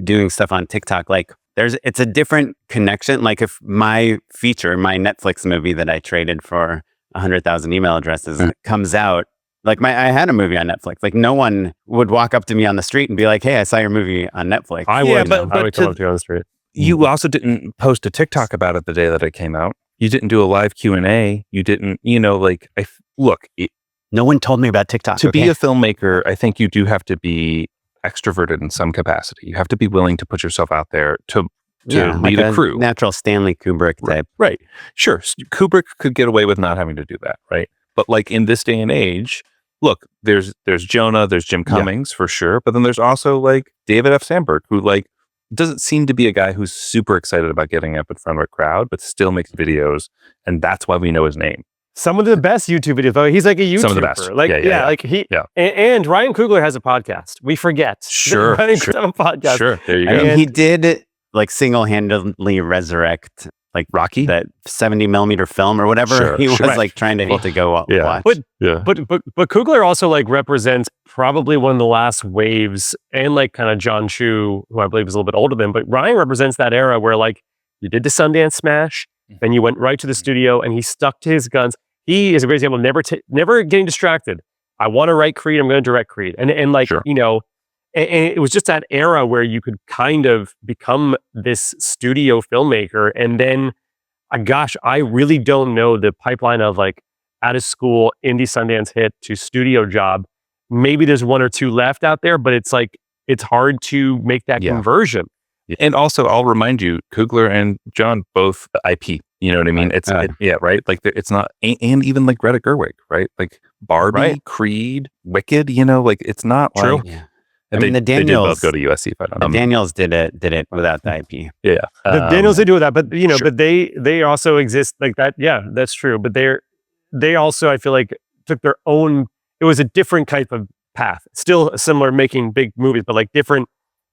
doing stuff on TikTok, like it's a different connection. Like if my feature, my Netflix movie that I traded for 100,000 email addresses comes out, like I had a movie on Netflix. Like no one would walk up to me on the street and be like, "Hey, I saw your movie on Netflix." I would come up to you on the street. You also didn't post a TikTok about it the day that it came out. You didn't do a live Q&A. You didn't, no one told me about TikTok. To be a filmmaker, I think you do have to be extroverted in some capacity. You have to be willing to put yourself out there to lead like a crew. Natural Stanley Kubrick type. Right. Sure. Kubrick could get away with not having to do that, right? But like in this day and age, look, there's Jonah, there's Jim Cummings for sure, but then there's also like David F. Sandberg, who like doesn't seem to be a guy who's super excited about getting up in front of a crowd, but still makes videos, and that's why we know his name. Some of the best YouTube videos, though. He's like a YouTuber. Some of the best. Like, And Ryan Coogler has a podcast. We forget. Sure. Ryan Coogler has a podcast. Sure. There you go. I mean, he did like single-handedly resurrect like Rocky, that 70 millimeter film or whatever he was like trying to go watch. But Coogler also like represents probably one of the last waves, and like kind of John Chu, who I believe is a little bit older than, but Ryan represents that era where like you did the Sundance Smash, then you went right to the studio, and he stuck to his guns. He is a great example of never getting distracted. I want to write Creed. I'm going to direct Creed. And like, you know, and it was just that era where you could kind of become this studio filmmaker. And then, gosh, I really don't know the pipeline of like out of school, indie Sundance hit to studio job. Maybe there's one or two left out there, but it's like, it's hard to make that conversion. And also, I'll remind you, Coogler and John both IP. You know what I mean? It's right. Like it's not, and even like Greta Gerwig, right? Like Barbie, Creed, Wicked. You know, like it's not true. Like, I mean, the Daniels they did both go to USC. If I don't know. The Daniels did it without the IP. Yeah, the Daniels did do that, but you know, but they also exist like that. Yeah, that's true. But they also, I feel like, took their own. It was a different type of path. Still similar, making big movies, but like different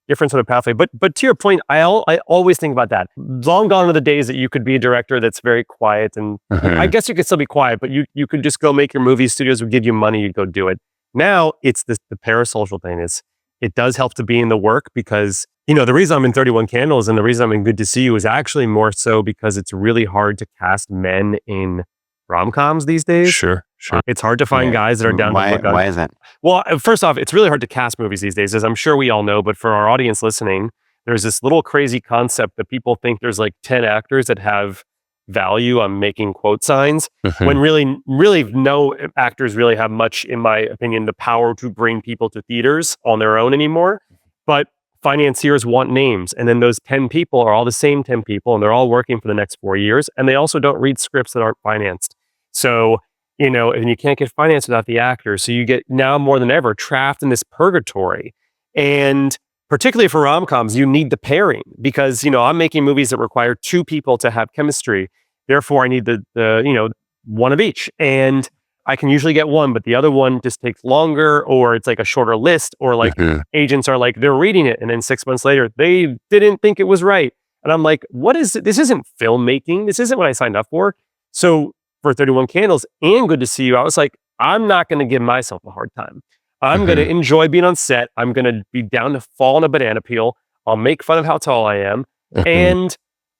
sort of pathway. But to your point, I always think about that. Long gone are the days that you could be a director that's very quiet, and I guess you could still be quiet, but you could just go make your movie. Studios would give you money, you'd go do it. Now it's the parasocial thing is it does help to be in the work, because you know the reason I'm in 31 Candles and the reason I'm in Good to See You is actually more so because it's really hard to cast men in rom-coms these days. Sure. It's hard to find guys that are down to look on. Why is that? Well, first off, it's really hard to cast movies these days, as I'm sure we all know. But for our audience listening, there's this little crazy concept that people think there's like 10 actors that have value. I'm making quote signs when really no actors really have much, in my opinion, the power to bring people to theaters on their own anymore. But financiers want names. And then those 10 people are all the same 10 people, and they're all working for the next 4 years. And they also don't read scripts that aren't financed. So, you know, and you can't get financed without the actors. So you get now more than ever trapped in this purgatory. And particularly for rom-coms, you need the pairing because, you know, I'm making movies that require 2 people to have chemistry. Therefore, I need the you know, one of each. And I can usually get one, but the other one just takes longer, or it's like a shorter list, or like agents are like, they're reading it. And then 6 months later, they didn't think it was right. And I'm like, what is it? This isn't filmmaking. This isn't what I signed up for. So for 31 Candles and Good to See You, I was like, I'm not going to give myself a hard time. I'm going to enjoy being on set. I'm going to be down to fall on a banana peel. I'll make fun of how tall I am. And,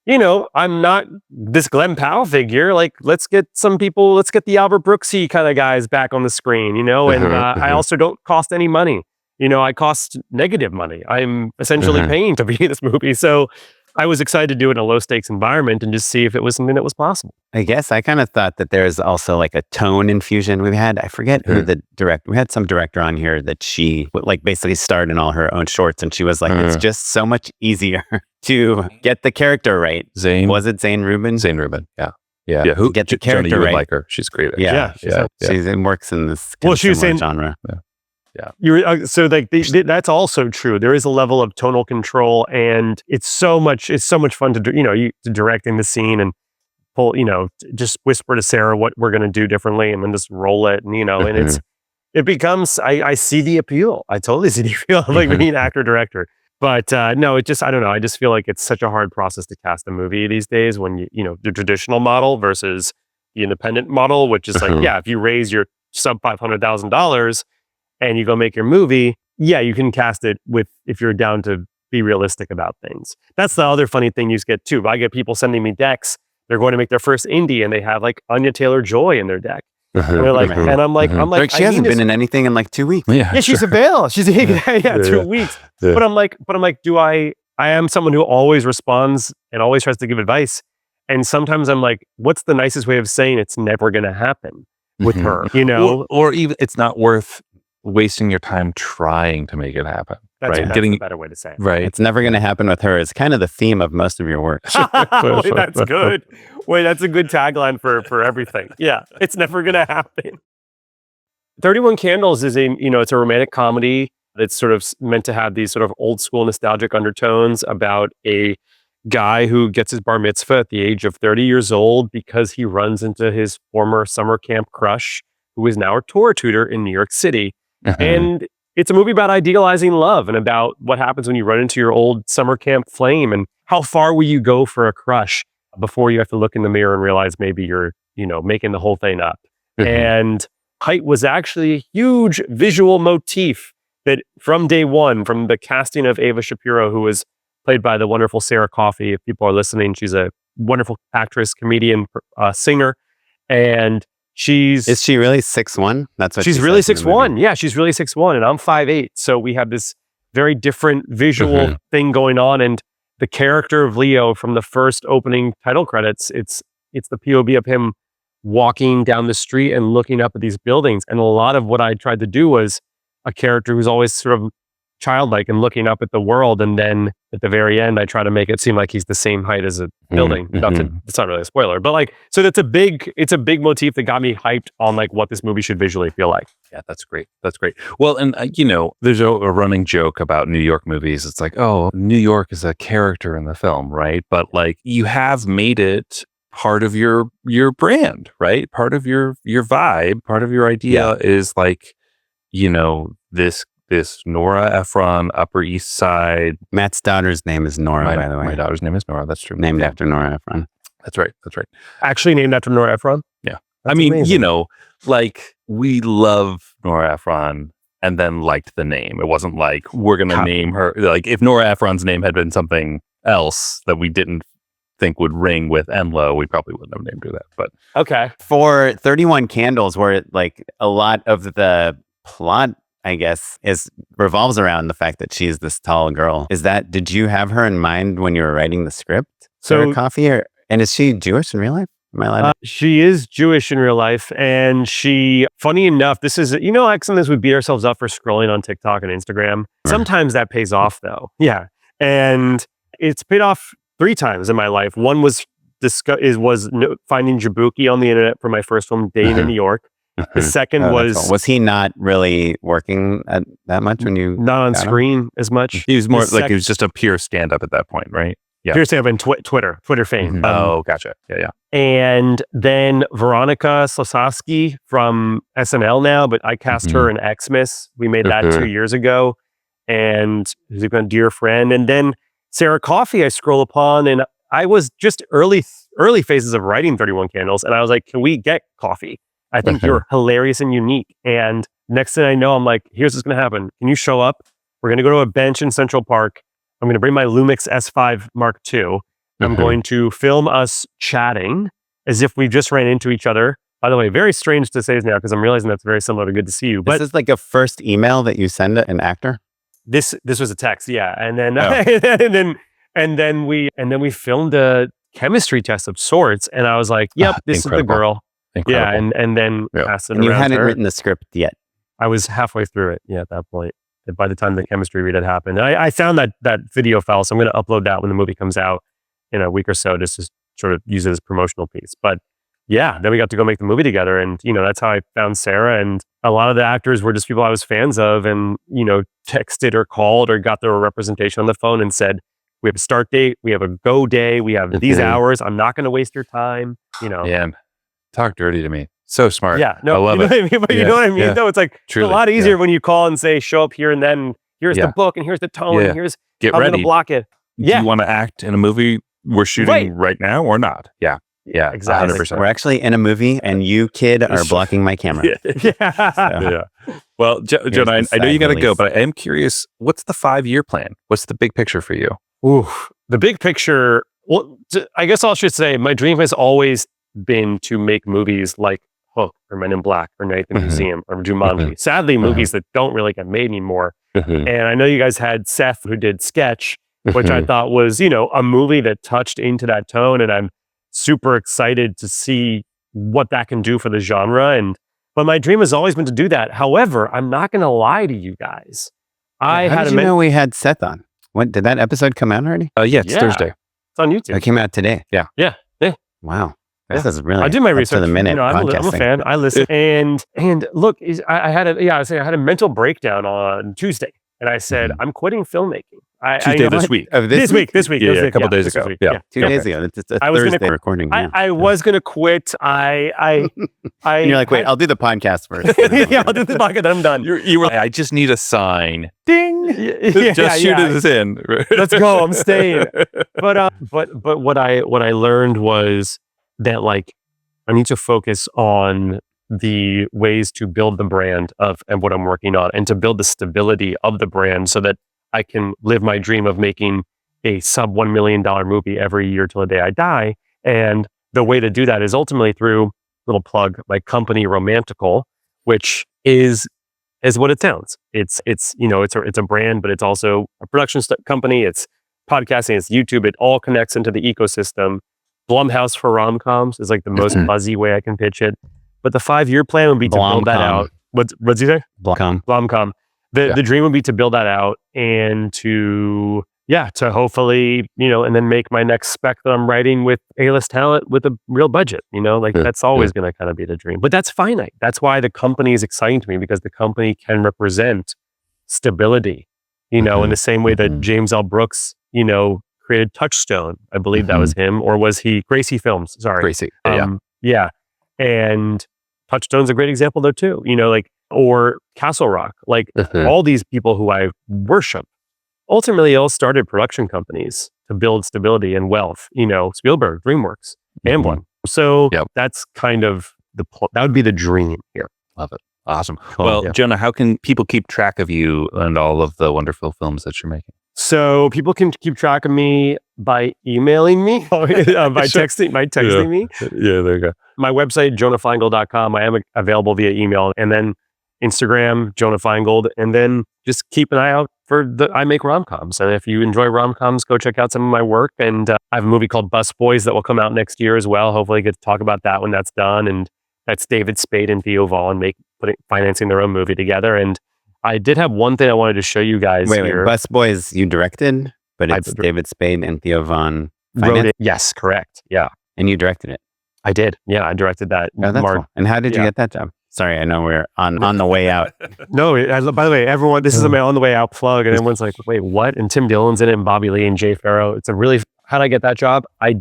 you know, I'm not this Glenn Powell figure. Like, let's get the Albert Brooksy kind of guys back on the screen, you know, and I also don't cost any money. You know, I cost negative money. I'm essentially paying to be in this movie. So I was excited to do it in a low stakes environment and just see if it was something that was possible. I guess I kind of thought that there's also like a tone infusion. We had, I forget who we had some director on here that she like basically starred in all her own shorts. And she was like, it's just so much easier to get the character right. Was it Zane Rubin? Zane Rubin. Yeah. Who get the character Jonah, you right. would like her. She's great. Yeah. She works in this she was saying, genre. Yeah. So like that's also true. There is a level of tonal control, and it's so much fun to do, you know, to directing the scene and pull, you know, just whisper to Sarah what we're going to do differently and then just roll it. And, you know, and it becomes, I see the appeal. I totally see the appeal of like being an actor director. But no, it just, I don't know. I just feel like it's such a hard process to cast a movie these days when you know, the traditional model versus the independent model, which is like, if you raise your sub $500,000 and you go make your movie, you can cast it if you're down to be realistic about things. That's the other funny thing you get too. I get people sending me decks. They're going to make their first indie and they have like Anya Taylor-Joy in their deck. And they're like, and I'm like, she hasn't been in anything in like 2 weeks. Yeah, she's available. She's 2 weeks. Yeah. But I'm like, I am someone who always responds and always tries to give advice. And sometimes I'm like, what's the nicest way of saying it's never going to happen with her? You know, or even it's not worth wasting your time trying to make it happen. That's right? That's a better way to say it. Right. It's never going to happen with her. It's kind of the theme of most of your work. Wait, that's good. Wait, that's a good tagline for everything. Yeah. It's never going to happen. 31 Candles is it's a romantic comedy that's sort of meant to have these sort of old school nostalgic undertones about a guy who gets his bar mitzvah at the age of 30 years old because he runs into his former summer camp crush, who is now a tour tutor in New York City. And it's a movie about idealizing love and about what happens when you run into your old summer camp flame and how far will you go for a crush. before you have to look in the mirror and realize maybe you're, making the whole thing up. And height was actually a huge visual motif that from day one, from the casting of Ava Shapiro, who was played by the wonderful Sarah Coffey. If people are listening, she's a wonderful actress, comedian, singer. And Is she really 6'1"? That's what she's really 6'1". Yeah, she's really 6'1", and I'm 5'8". So we have this very different visual thing going on. And the character of Leo from the first opening title credits, it's the POV of him walking down the street and looking up at these buildings. And a lot of what I tried to do was a character who's always sort of childlike and looking up at the world. And then at the very end, I try to make it seem like he's the same height as a building. It's not really a spoiler, but so it's a big motif that got me hyped on what this movie should visually feel like. Yeah, that's great. That's great. Well, and there's a running joke about New York movies. It's like, oh, New York is a character in the film, right? But you have made it part of your brand, right? Part of your vibe, part of your idea is this Nora Ephron, Upper East Side. Matt's daughter's name is Nora, by the way. My daughter's name is Nora. That's true. Named after Nora Ephron. That's right. Actually named after Nora Ephron? Yeah. That's amazing. We love Nora Ephron and then liked the name. It wasn't we're going to name her. If Nora Ephron's name had been something else that we didn't think would ring with Enlo, we probably wouldn't have named her that. But okay. For 31 Candles, where a lot of the plot, I guess, revolves around the fact that she's this tall girl. Did you have her in mind when you were writing the script? Sarah Coffey, and is she Jewish in real life? Am I allowed to? She is Jewish in real life. And funny enough, this is, sometimes we beat ourselves up for scrolling on TikTok and Instagram. Sometimes that pays off though. Yeah. And it's paid off 3 times in my life. One was finding Jabuki on the internet for my first film, Dating in New York. The second was he not really working that much when you not on screen as much? He was more he was just a pure stand-up at that point, right? Yeah, pure stand-up in Twitter fame. Gotcha. Yeah. And then Veronica Slosowski from SNL now, but I cast her in Xmas. We made that 2 years ago, and she's a dear friend. And then Sarah Coffey, I scroll upon, and I was just early phases of writing 31 Candles, and I was like, can we get coffee? I think you're hilarious and unique. And next thing I know, I'm like, here's what's going to happen. Can you show up? We're going to go to a bench in Central Park. I'm going to bring my Lumix S5 Mark II. I'm going to film us chatting as if we just ran into each other. By the way, very strange to say now because I'm realizing that's very similar to Good to See You. But this is a first email that you send an actor? This was a text, yeah. And then and then we filmed a chemistry test of sorts. And I was like, yep, this is the girl. Incredible. Yeah, and then passed it and you around hadn't her. written the script yet. I was halfway through it, at that point. By the time the chemistry read had happened, I found that video file, so I'm going to upload that when the movie comes out in a week or so, just to sort of use it as a promotional piece. But yeah, then we got to go make the movie together, and that's how I found Sarah. And a lot of the actors were just people I was fans of, and texted or called or got their representation on the phone and said, "We have a start date, we have a go day, we have these hours. I'm not going to waste your time." Yeah. Talk dirty to me. So smart. Yeah, no, I love it. What I mean? But you know what I mean? Yeah. No, it's Truly, it's a lot easier when you call and say, show up here and then here's the book and here's the tone and here's Get how I'm ready. going to block it. Do you want to act in a movie we're shooting right now or not? Yeah. Yeah, exactly. 100%. We're actually in a movie and you, kid, are blocking my camera. Yeah. Well, Jonah, I know you got to go, but I am curious, what's the 5-year plan? What's the big picture for you? Ooh, the big picture, well, I guess I should say my dream has always been to make movies like Hook or Men in Black or Night at the Museum or Jumanji. Sadly, movies that don't really get made anymore. And I know you guys had Seth who did Sketch, which I thought was, a movie that touched into that tone. And I'm super excited to see what that can do for the genre. But my dream has always been to do that. However, I'm not going to lie to you guys. How did you know we had Seth on? When did that episode come out already? Yeah, it's Thursday. It's on YouTube. It came out today. Yeah. Wow. This is really I do my research. to the minute. I'm a fan. I listen. and look, I had a mental breakdown on Tuesday. And I said, I'm quitting filmmaking. Tuesday this week. This week. Yeah, a couple days ago. Yeah. 2 days ago. It's a I was Thursday gonna- recording. Yeah. I was going to quit. And you're like, wait, I'll do the podcast first. yeah, I'll do the podcast, then I'm done. You were like, I just need a sign. Ding. Just shoot this in. Let's go. I'm staying. But what I learned was that like I need to focus on the ways to build the brand and what I'm working on, and to build the stability of the brand so that I can live my dream of making a sub $1 million movie every year till the day I die. And the way to do that is ultimately through, little plug, my company Romantical, which is what it sounds. It's a brand, but it's also a production company. It's podcasting, it's YouTube. It all connects into the ecosystem. Blumhouse for rom-coms is like the most buzzy way I can pitch it. But the 5-year plan would be to build that out. What's he say? Blomcom. The dream would be to build that out and to hopefully, and then make my next spec that I'm writing with A-list talent with a real budget, that's always going to kind of be the dream. But that's finite. That's why the company is exciting to me, because the company can represent stability, in the same way that James L. Brooks, created Touchstone. I believe that was him, or was he Gracie Films? Sorry. Gracie. Yeah. And Touchstone's a great example though too, or Castle Rock, all these people who I worship ultimately all started production companies to build stability and wealth, Spielberg, DreamWorks, Amblin. So that's kind of that would be the dream here. Love it. Awesome. Cool. Well, Jonah, how can people keep track of you and all of the wonderful films that you're making? So people can keep track of me by emailing me, by texting me. Yeah, there you go. My website, jonahfeingold.com. I am available via email, and then Instagram, Jonah Feingold, and then just keep an eye out for I make rom-coms. And if you enjoy rom-coms, go check out some of my work. And I have a movie called Bus Boys that will come out next year as well. Hopefully get to talk about that when that's done. And that's David Spade and Theo Vaughn financing their own movie together. And I did have one thing I wanted to show you guys here. Wait, Bus Boys you directed, but it's David Spade and Theo Vaughn wrote it. Yes, correct. Yeah. And you directed it. I did. Yeah, I directed that. Oh, that's cool. And how did you get that job? Sorry, I know we're on the way out. No, by the way, everyone, this is my on the way out plug, and everyone's like, wait, what? And Tim Dillon's in it, and Bobby Lee and Jay Farrow. How did I get that job? I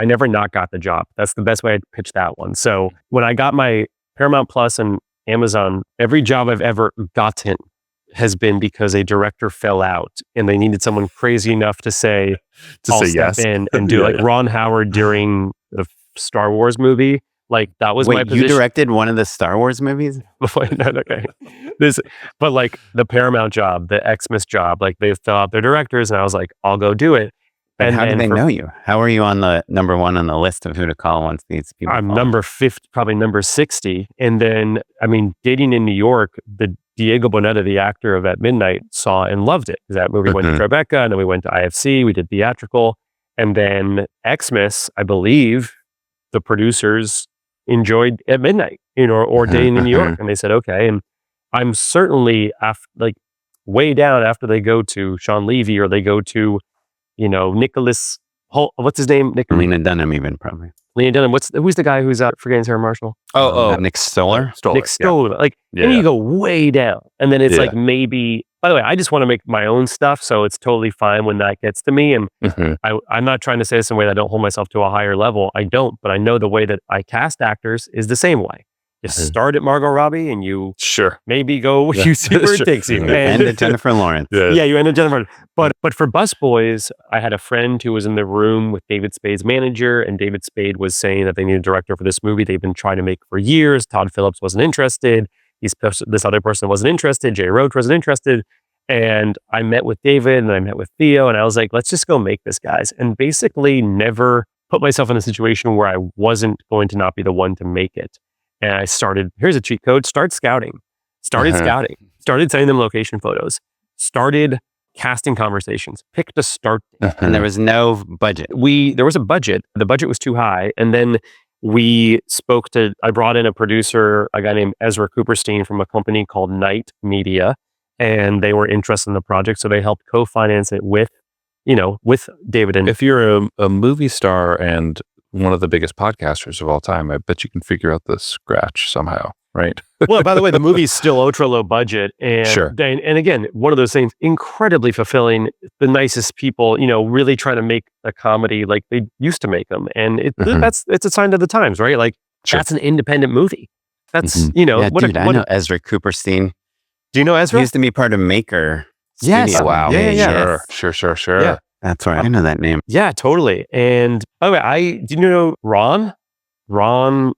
never not got the job. That's the best way I'd pitch that one. So when I got my Paramount Plus and Amazon, every job I've ever gotten has been because a director fell out and they needed someone crazy enough to say yes in and do like Ron Howard during the Star Wars movie. Like that was my position. You directed one of the Star Wars movies? Okay. But like the Paramount job, the Xmas job, like they fill out their directors, and I was like, I'll go do it. And how did they know you? How are you on the number one on the list of who to call once these people? I'm number 50, probably number 60. And then, dating in New York, the Diego Boneta, the actor of At Midnight, saw and loved it. That movie went to Tribeca, and then we went to IFC. We did theatrical, and then Xmas, I believe, the producers enjoyed At Midnight, or Dating in New York, and they said okay. And I'm certainly way down after they go to Sean Levy or they go to Nicholas Holt, what's his name? Lena Dunham, even probably. Lena Dunham. Who's the guy who's forgetting Sarah Marshall? Nick Stoller. Nick Stoller. Then you go way down, and then it's like maybe. By the way, I just want to make my own stuff, so it's totally fine when that gets to me. And I'm not trying to say this in a way that I don't hold myself to a higher level. I don't, but I know the way that I cast actors is the same way. You start at Margot Robbie, and you maybe go. You see where it takes you. And at Jennifer Lawrence. Yeah, you end at Jennifer. But for Bus Boys, I had a friend who was in the room with David Spade's manager, and David Spade was saying that they need a director for this movie they've been trying to make for years. Todd Phillips wasn't interested. This other person wasn't interested. Jay Roach wasn't interested. And I met with David and I met with Theo, and I was like, let's just go make this, guys. And basically never put myself in a situation where I wasn't going to not be the one to make it. And I started, here's a cheat code, start scouting. Started scouting. Started sending them location photos. Started casting conversations. Picked a start date. And there was no budget. There was a budget. The budget was too high. And then I brought in a producer, a guy named Ezra Cooperstein from a company called Night Media. And they were interested in the project. So they helped co-finance it with David. And if you're a movie star and one of the biggest podcasters of all time, I bet you can figure out the scratch somehow. right? Well, by the way, the movie's still ultra low budget, and Sure. and again, one of those things, incredibly fulfilling. The nicest people, really trying to make a comedy like they used to make them, and it's a sign of the times, right? Like that's an independent movie. That's Yeah, what dude, I know Ezra Cooperstein. Do you know Ezra? He used to be part of Maker. Yes. Studio. Wow. Yeah. Sure. Yeah. That's right. I know that name. Yeah, totally. And by the way, do you know Ron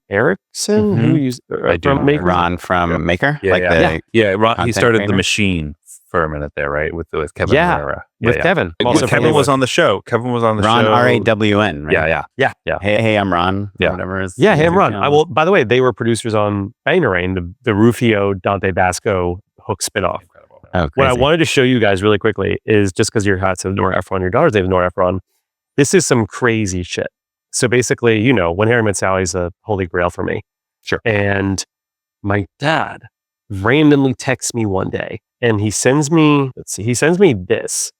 Erickson, who used I do know from Maker? Ron from Maker? Ron, he content started creator? The Machine for a minute there, right? With Kevin Herrera. With Kevin. Also, Kevin was on the show. Ron, show. R-A-W-N, right? Yeah. Hey, I'm Ron. Yeah. Or whatever is. Yeah, hey, I'm Ron. By the way, they were producers on Bang the Rain, the Rufio Dante Basco Hook spinoff. Oh, What I crazy. wanted to show you guys really quickly is just because your hats have Nora Ephron, your daughter's name is Nora Ephron. This is some crazy shit. So basically, When Harry Met Sally's a holy grail for me. Sure. And my dad randomly texts me one day and he sends me this,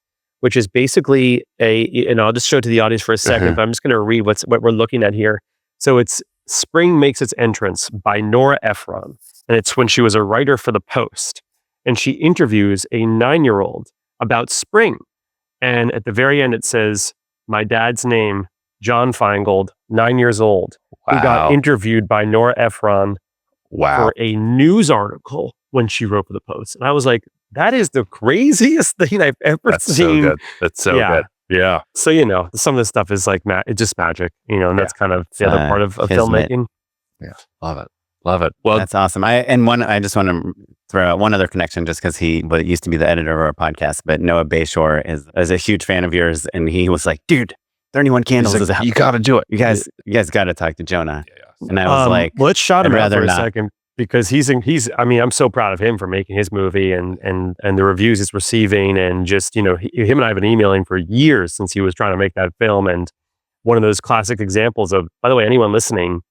which is basically and I'll just show it to the audience for a second, but I'm just going to read what we're looking at here. So it's Spring Makes Its Entrance by Nora Ephron. And it's when she was a writer for The Post. And she interviews a 9-year-old about spring. And at the very end, it says, my dad's name, John Feingold, 9 years old, who got interviewed by Nora Ephron for a news article when she wrote for The Post. And I was like, that is the craziest thing I've ever seen. So good. That's so good. Yeah. So, some of this stuff is like, it's just magic, and that's kind of the other part of filmmaking. Yeah. Love it. Well, that's awesome. I just want to throw out one other connection just because he used to be the editor of our podcast, but Noah Bayshore is a huge fan of yours. And he was like, dude, 31 Candles is out. You got to do it. You guys got to talk to Jonah. Yeah. And I was like, let's shout him out for a not. second because I'm so proud of him for making his movie and the reviews he's receiving. And just, him and I have been emailing for years since he was trying to make that film. And one of those classic examples of, by the way, anyone listening,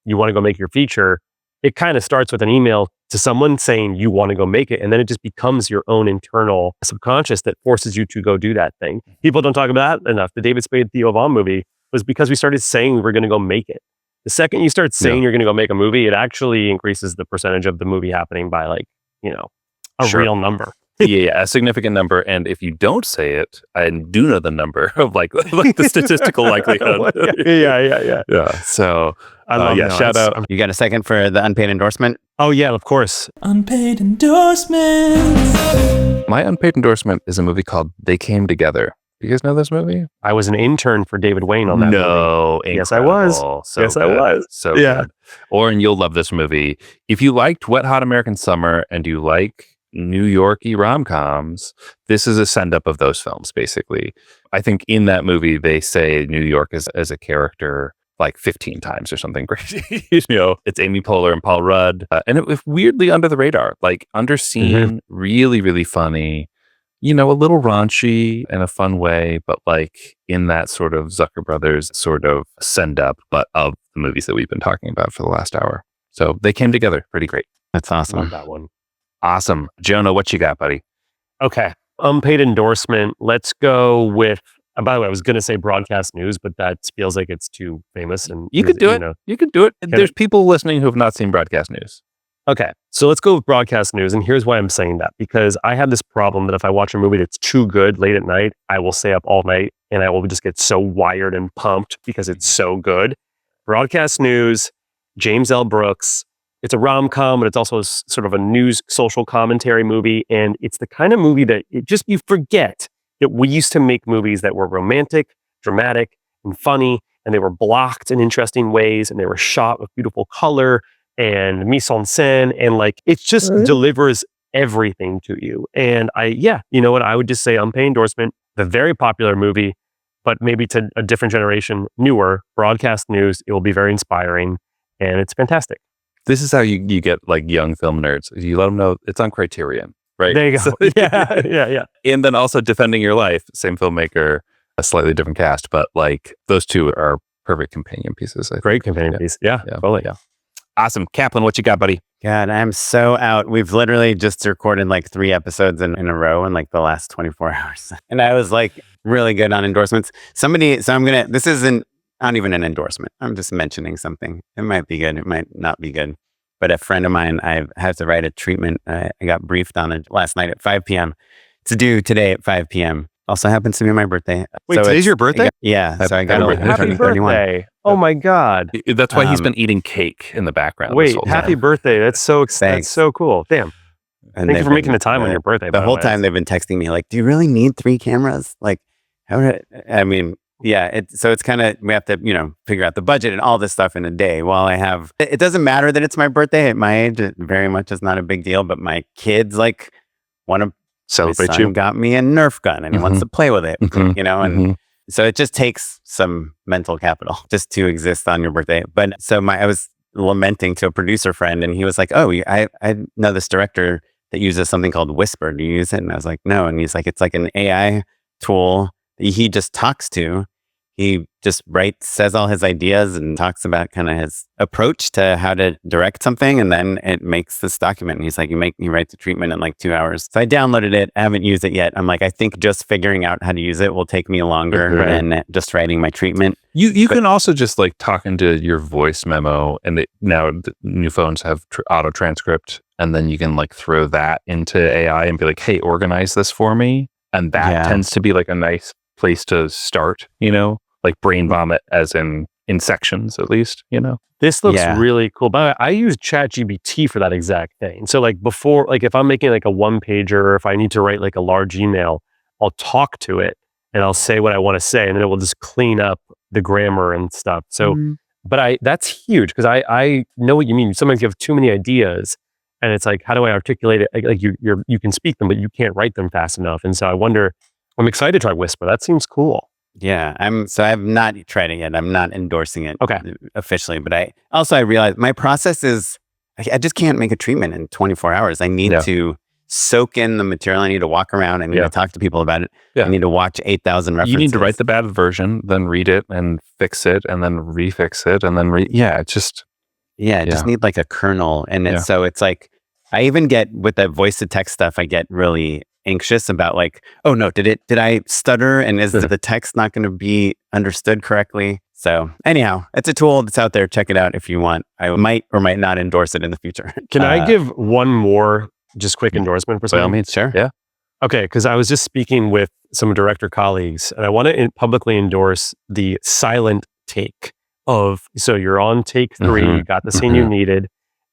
you want to go make your feature. It kind of starts with an email to someone saying you want to go make it. And then it just becomes your own internal subconscious that forces you to go do that thing. People don't talk about that enough. The David Spade Theo Von movie was because we started saying we're going to go make it. The second you start saying you're going to go make a movie, it actually increases the percentage of the movie happening by a real number. Yeah, a significant number. And if you don't say it, I do know the number of like the statistical likelihood. Yeah. So I love shout out. You got a second for the unpaid endorsement? Oh yeah, of course. Unpaid endorsements. My unpaid endorsement is a movie called They Came Together. Do you guys know this movie? I was an intern for David Wayne on that movie. No, yes, I was. So yes, good. I was. So yeah. good. Oren, you'll love this movie. If you liked Wet Hot American Summer and you like New York-y rom-coms, this is a send-up of those films, basically. I think in that movie, they say New York as a character like 15 times or something crazy. It's Amy Poehler and Paul Rudd. And it was weirdly under the radar, like underseen, really, really funny. A little raunchy in a fun way, but like in that sort of Zucker Brothers sort of send up, but of the movies that we've been talking about for the last hour. So They Came Together. Pretty great. That's awesome. Love that one. Awesome. Jonah, what you got, buddy? Okay. Unpaid endorsement. Let's go with, by the way, I was going to say broadcast news, but that feels like it's too famous. And You could do it. You could do it. There's people listening who have not seen broadcast news. Okay. So let's go with broadcast news. And here's why I'm saying that, because I have this problem that if I watch a movie that's too good late at night, I will stay up all night and I will just get so wired and pumped because it's so good. Broadcast news, James L. Brooks. It's a rom-com, but it's also sort of a news social commentary movie. And it's the kind of movie that you forget that we used to make movies that were romantic, dramatic, and funny. And they were blocked in interesting ways. And they were shot with beautiful color and mise en scène. And like, it just delivers everything to you. And you know what? I would just say unpaid endorsement, the very popular movie, but maybe to a different generation, newer broadcast news. It will be very inspiring and it's fantastic. This is how you get like young film nerds. You let them know it's on Criterion, right? There you go. So, yeah. And then also Defending Your Life, same filmmaker, a slightly different cast, but like those two are perfect companion pieces. Great companion piece. Yeah, totally. Yeah. Awesome. Kaplan, what you got, buddy? God, I'm so out. We've literally just recorded like 3 episodes in a row in like the last 24 hours. And I was like really good on endorsements. This isn't not even an endorsement. I'm just mentioning something. It might be good. It might not be good. but a friend of mine, I have to write a treatment. I got briefed on it last night at 5 p.m. It's due today at 5 p.m. Also happens to be my birthday. Wait, today's your birthday? Yeah. So I got to happy turn 31. birthday. Oh my God. That's why he's been eating cake in the background. Wait, happy birthday. That's so cool. Damn. And Thank you for making the time on your birthday. The whole time they've been texting me like, do you really need 3 cameras? Like, I mean, yeah. So it's kind of, we have to, figure out the budget and all this stuff in a day. While it doesn't matter that it's my birthday at my age. It very much is not a big deal, but my kids like want to celebrate. My son got me a Nerf gun and he wants to play with it, and so it just takes some mental capital just to exist on your birthday. But so I was lamenting to a producer friend and he was like, oh, I know this director that uses something called Whisper. Do you use it? And I was like, no. And he's like, it's like an AI tool that he just talks to. He just says all his ideas and talks about kind of his approach to how to direct something. And then it makes this document. And he's like, you write the treatment in like 2 hours. So I downloaded it. I haven't used it yet. I'm like, I think just figuring out how to use it will take me longer than just writing my treatment. You can also just like talk into your voice memo, and now the new phones have auto transcript. And then you can like throw that into AI and be like, hey, organize this for me. And that tends to be like a nice place to start, like brain vomit as in sections, at least, This looks really cool. But I use ChatGPT for that exact thing. So like before, like if I'm making like a 1-pager, or if I need to write like a large email, I'll talk to it and I'll say what I want to say, and then it will just clean up the grammar and stuff. So, but that's huge, because I know what you mean. Sometimes you have too many ideas, and it's like, how do I articulate it? Like you can speak them, but you can't write them fast enough. And so I'm excited to try Whisper. That seems cool. Yeah, I've not tried it yet. I'm not endorsing it officially, but I realize my process is, I just can't make a treatment in 24 hours. I need to soak in the material. I need to walk around. I need to talk to people about it. I need to watch 8,000 references. You need to write the bad version, then read it and fix it, and then refix it, and then I just need like a kernel. And so it's like, I even get with the voice to text stuff, I get really anxious about like, oh no, did I stutter? And is the text not going to be understood correctly? So anyhow, it's a tool that's out there. Check it out if you want. I might or might not endorse it in the future. Can I give one more just quick endorsement for something? Sure. Yeah. Okay, because I was just speaking with some director colleagues, and I want to publicly endorse the silent take so you're on take 3, you got the scene you needed,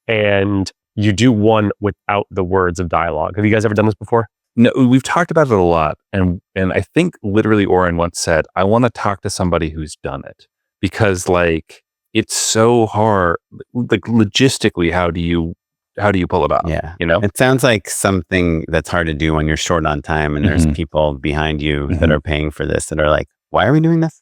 and you do one without the words of dialogue. Have you guys ever done this before? No, we've talked about it a lot. And I think literally Oren once said, I want to talk to somebody who's done it, because like, it's so hard, like logistically, how do you pull it off? Yeah. It sounds like something that's hard to do when you're short on time and there's people behind you that are paying for this that are like, why are we doing this?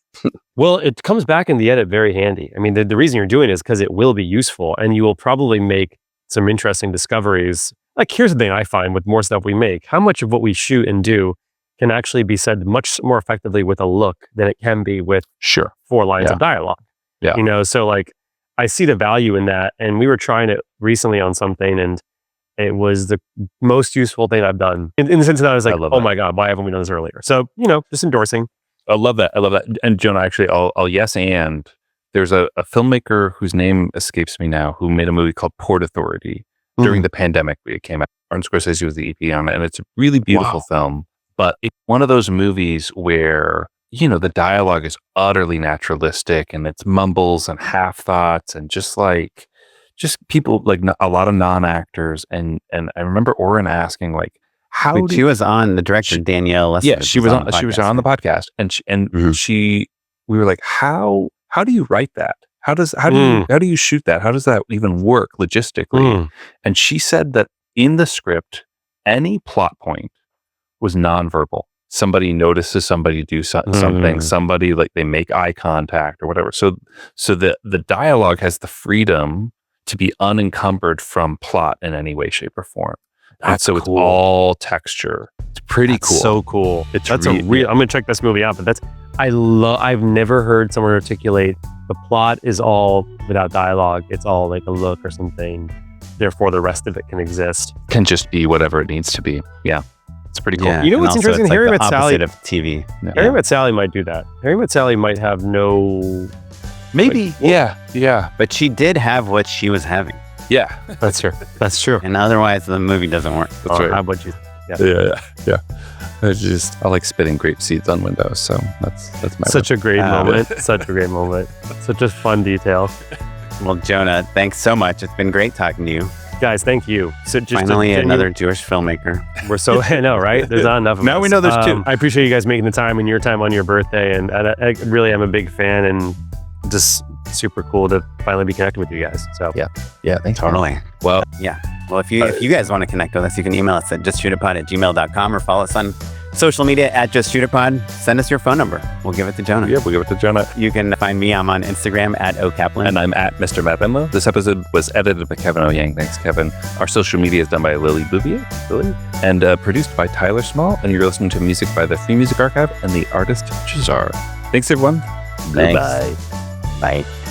Well, it comes back in the edit very handy. I mean, the reason you're doing it is because it will be useful, and you will probably make some interesting discoveries. Like, here's the thing I find with more stuff we make: how much of what we shoot and do can actually be said much more effectively with a look than it can be with 4 lines of dialogue. Yeah. So like, I see the value in that. And we were trying it recently on something, and it was the most useful thing I've done in the sense that I was like, oh my God, why haven't we done this earlier? So, just endorsing. I love that. And Jonah, actually, I'll yes. And there's a filmmaker whose name escapes me now, who made a movie called Port Authority during the pandemic. It came out. Martin Scorsese was the EP on it, and it's a really beautiful film. But it's one of those movies where, the dialogue is utterly naturalistic, and it's mumbles and half thoughts, and just people, like a lot of non-actors. And I remember Oren asking, like, she was on, the director, Danielle Lessovitz. Yeah, she was on the podcast, and we were like, how do you write that? How do you shoot that? How does that even work logistically? And she said that in the script, any plot point was nonverbal. Somebody notices somebody do something, somebody, like, they make eye contact or whatever. So the dialogue has the freedom to be unencumbered from plot in any way, shape, or form. It's all texture. It's pretty cool. So cool. I'm gonna check this movie out. But I've never heard someone articulate the plot is all without dialogue. It's all like a look or something. Therefore, the rest of it can exist. Can just be whatever it needs to be. Yeah, it's pretty cool. You know what's interesting? Harry Met Sally of TV. Harry Met Sally might do that. Harry Met Sally might have no. Maybe. Yeah. But she did have what she was having. Yeah, That's true. That's true. And otherwise, the movie doesn't work. that's right. How about you? Yeah. I like spitting grape seeds on windows, so that's my Such a great moment. Such a great moment. Such a fun detail. Well, Jonah, thanks so much. It's been great talking to you. Guys, thank you. So just Finally, another Jewish filmmaker. We're so, I know, right? There's not enough of Now us. we know there's two. I appreciate you guys making the time and your time on your birthday. And I really am a big fan and just super cool to finally be connected with you guys. So Yeah, thanks. Totally. Well, Yeah. Well, if you guys want to connect with us, you can email us at justshootitpod@gmail.com or follow us on social media at justshootitpod. Send us your phone number. We'll give it to Jonah. yeah, we'll give it to Jonah. You can find me. I'm on Instagram at okaplan. And I'm at Mr. Matt Venlo. This episode was edited by Kevin O'Yang. Thanks, Kevin. Our social media is done by Lily Bouvier, and produced by Tyler Small. And you're listening to music by the Free Music Archive and the artist Jahzzar. Thanks, everyone. Thanks. goodbye. Bye.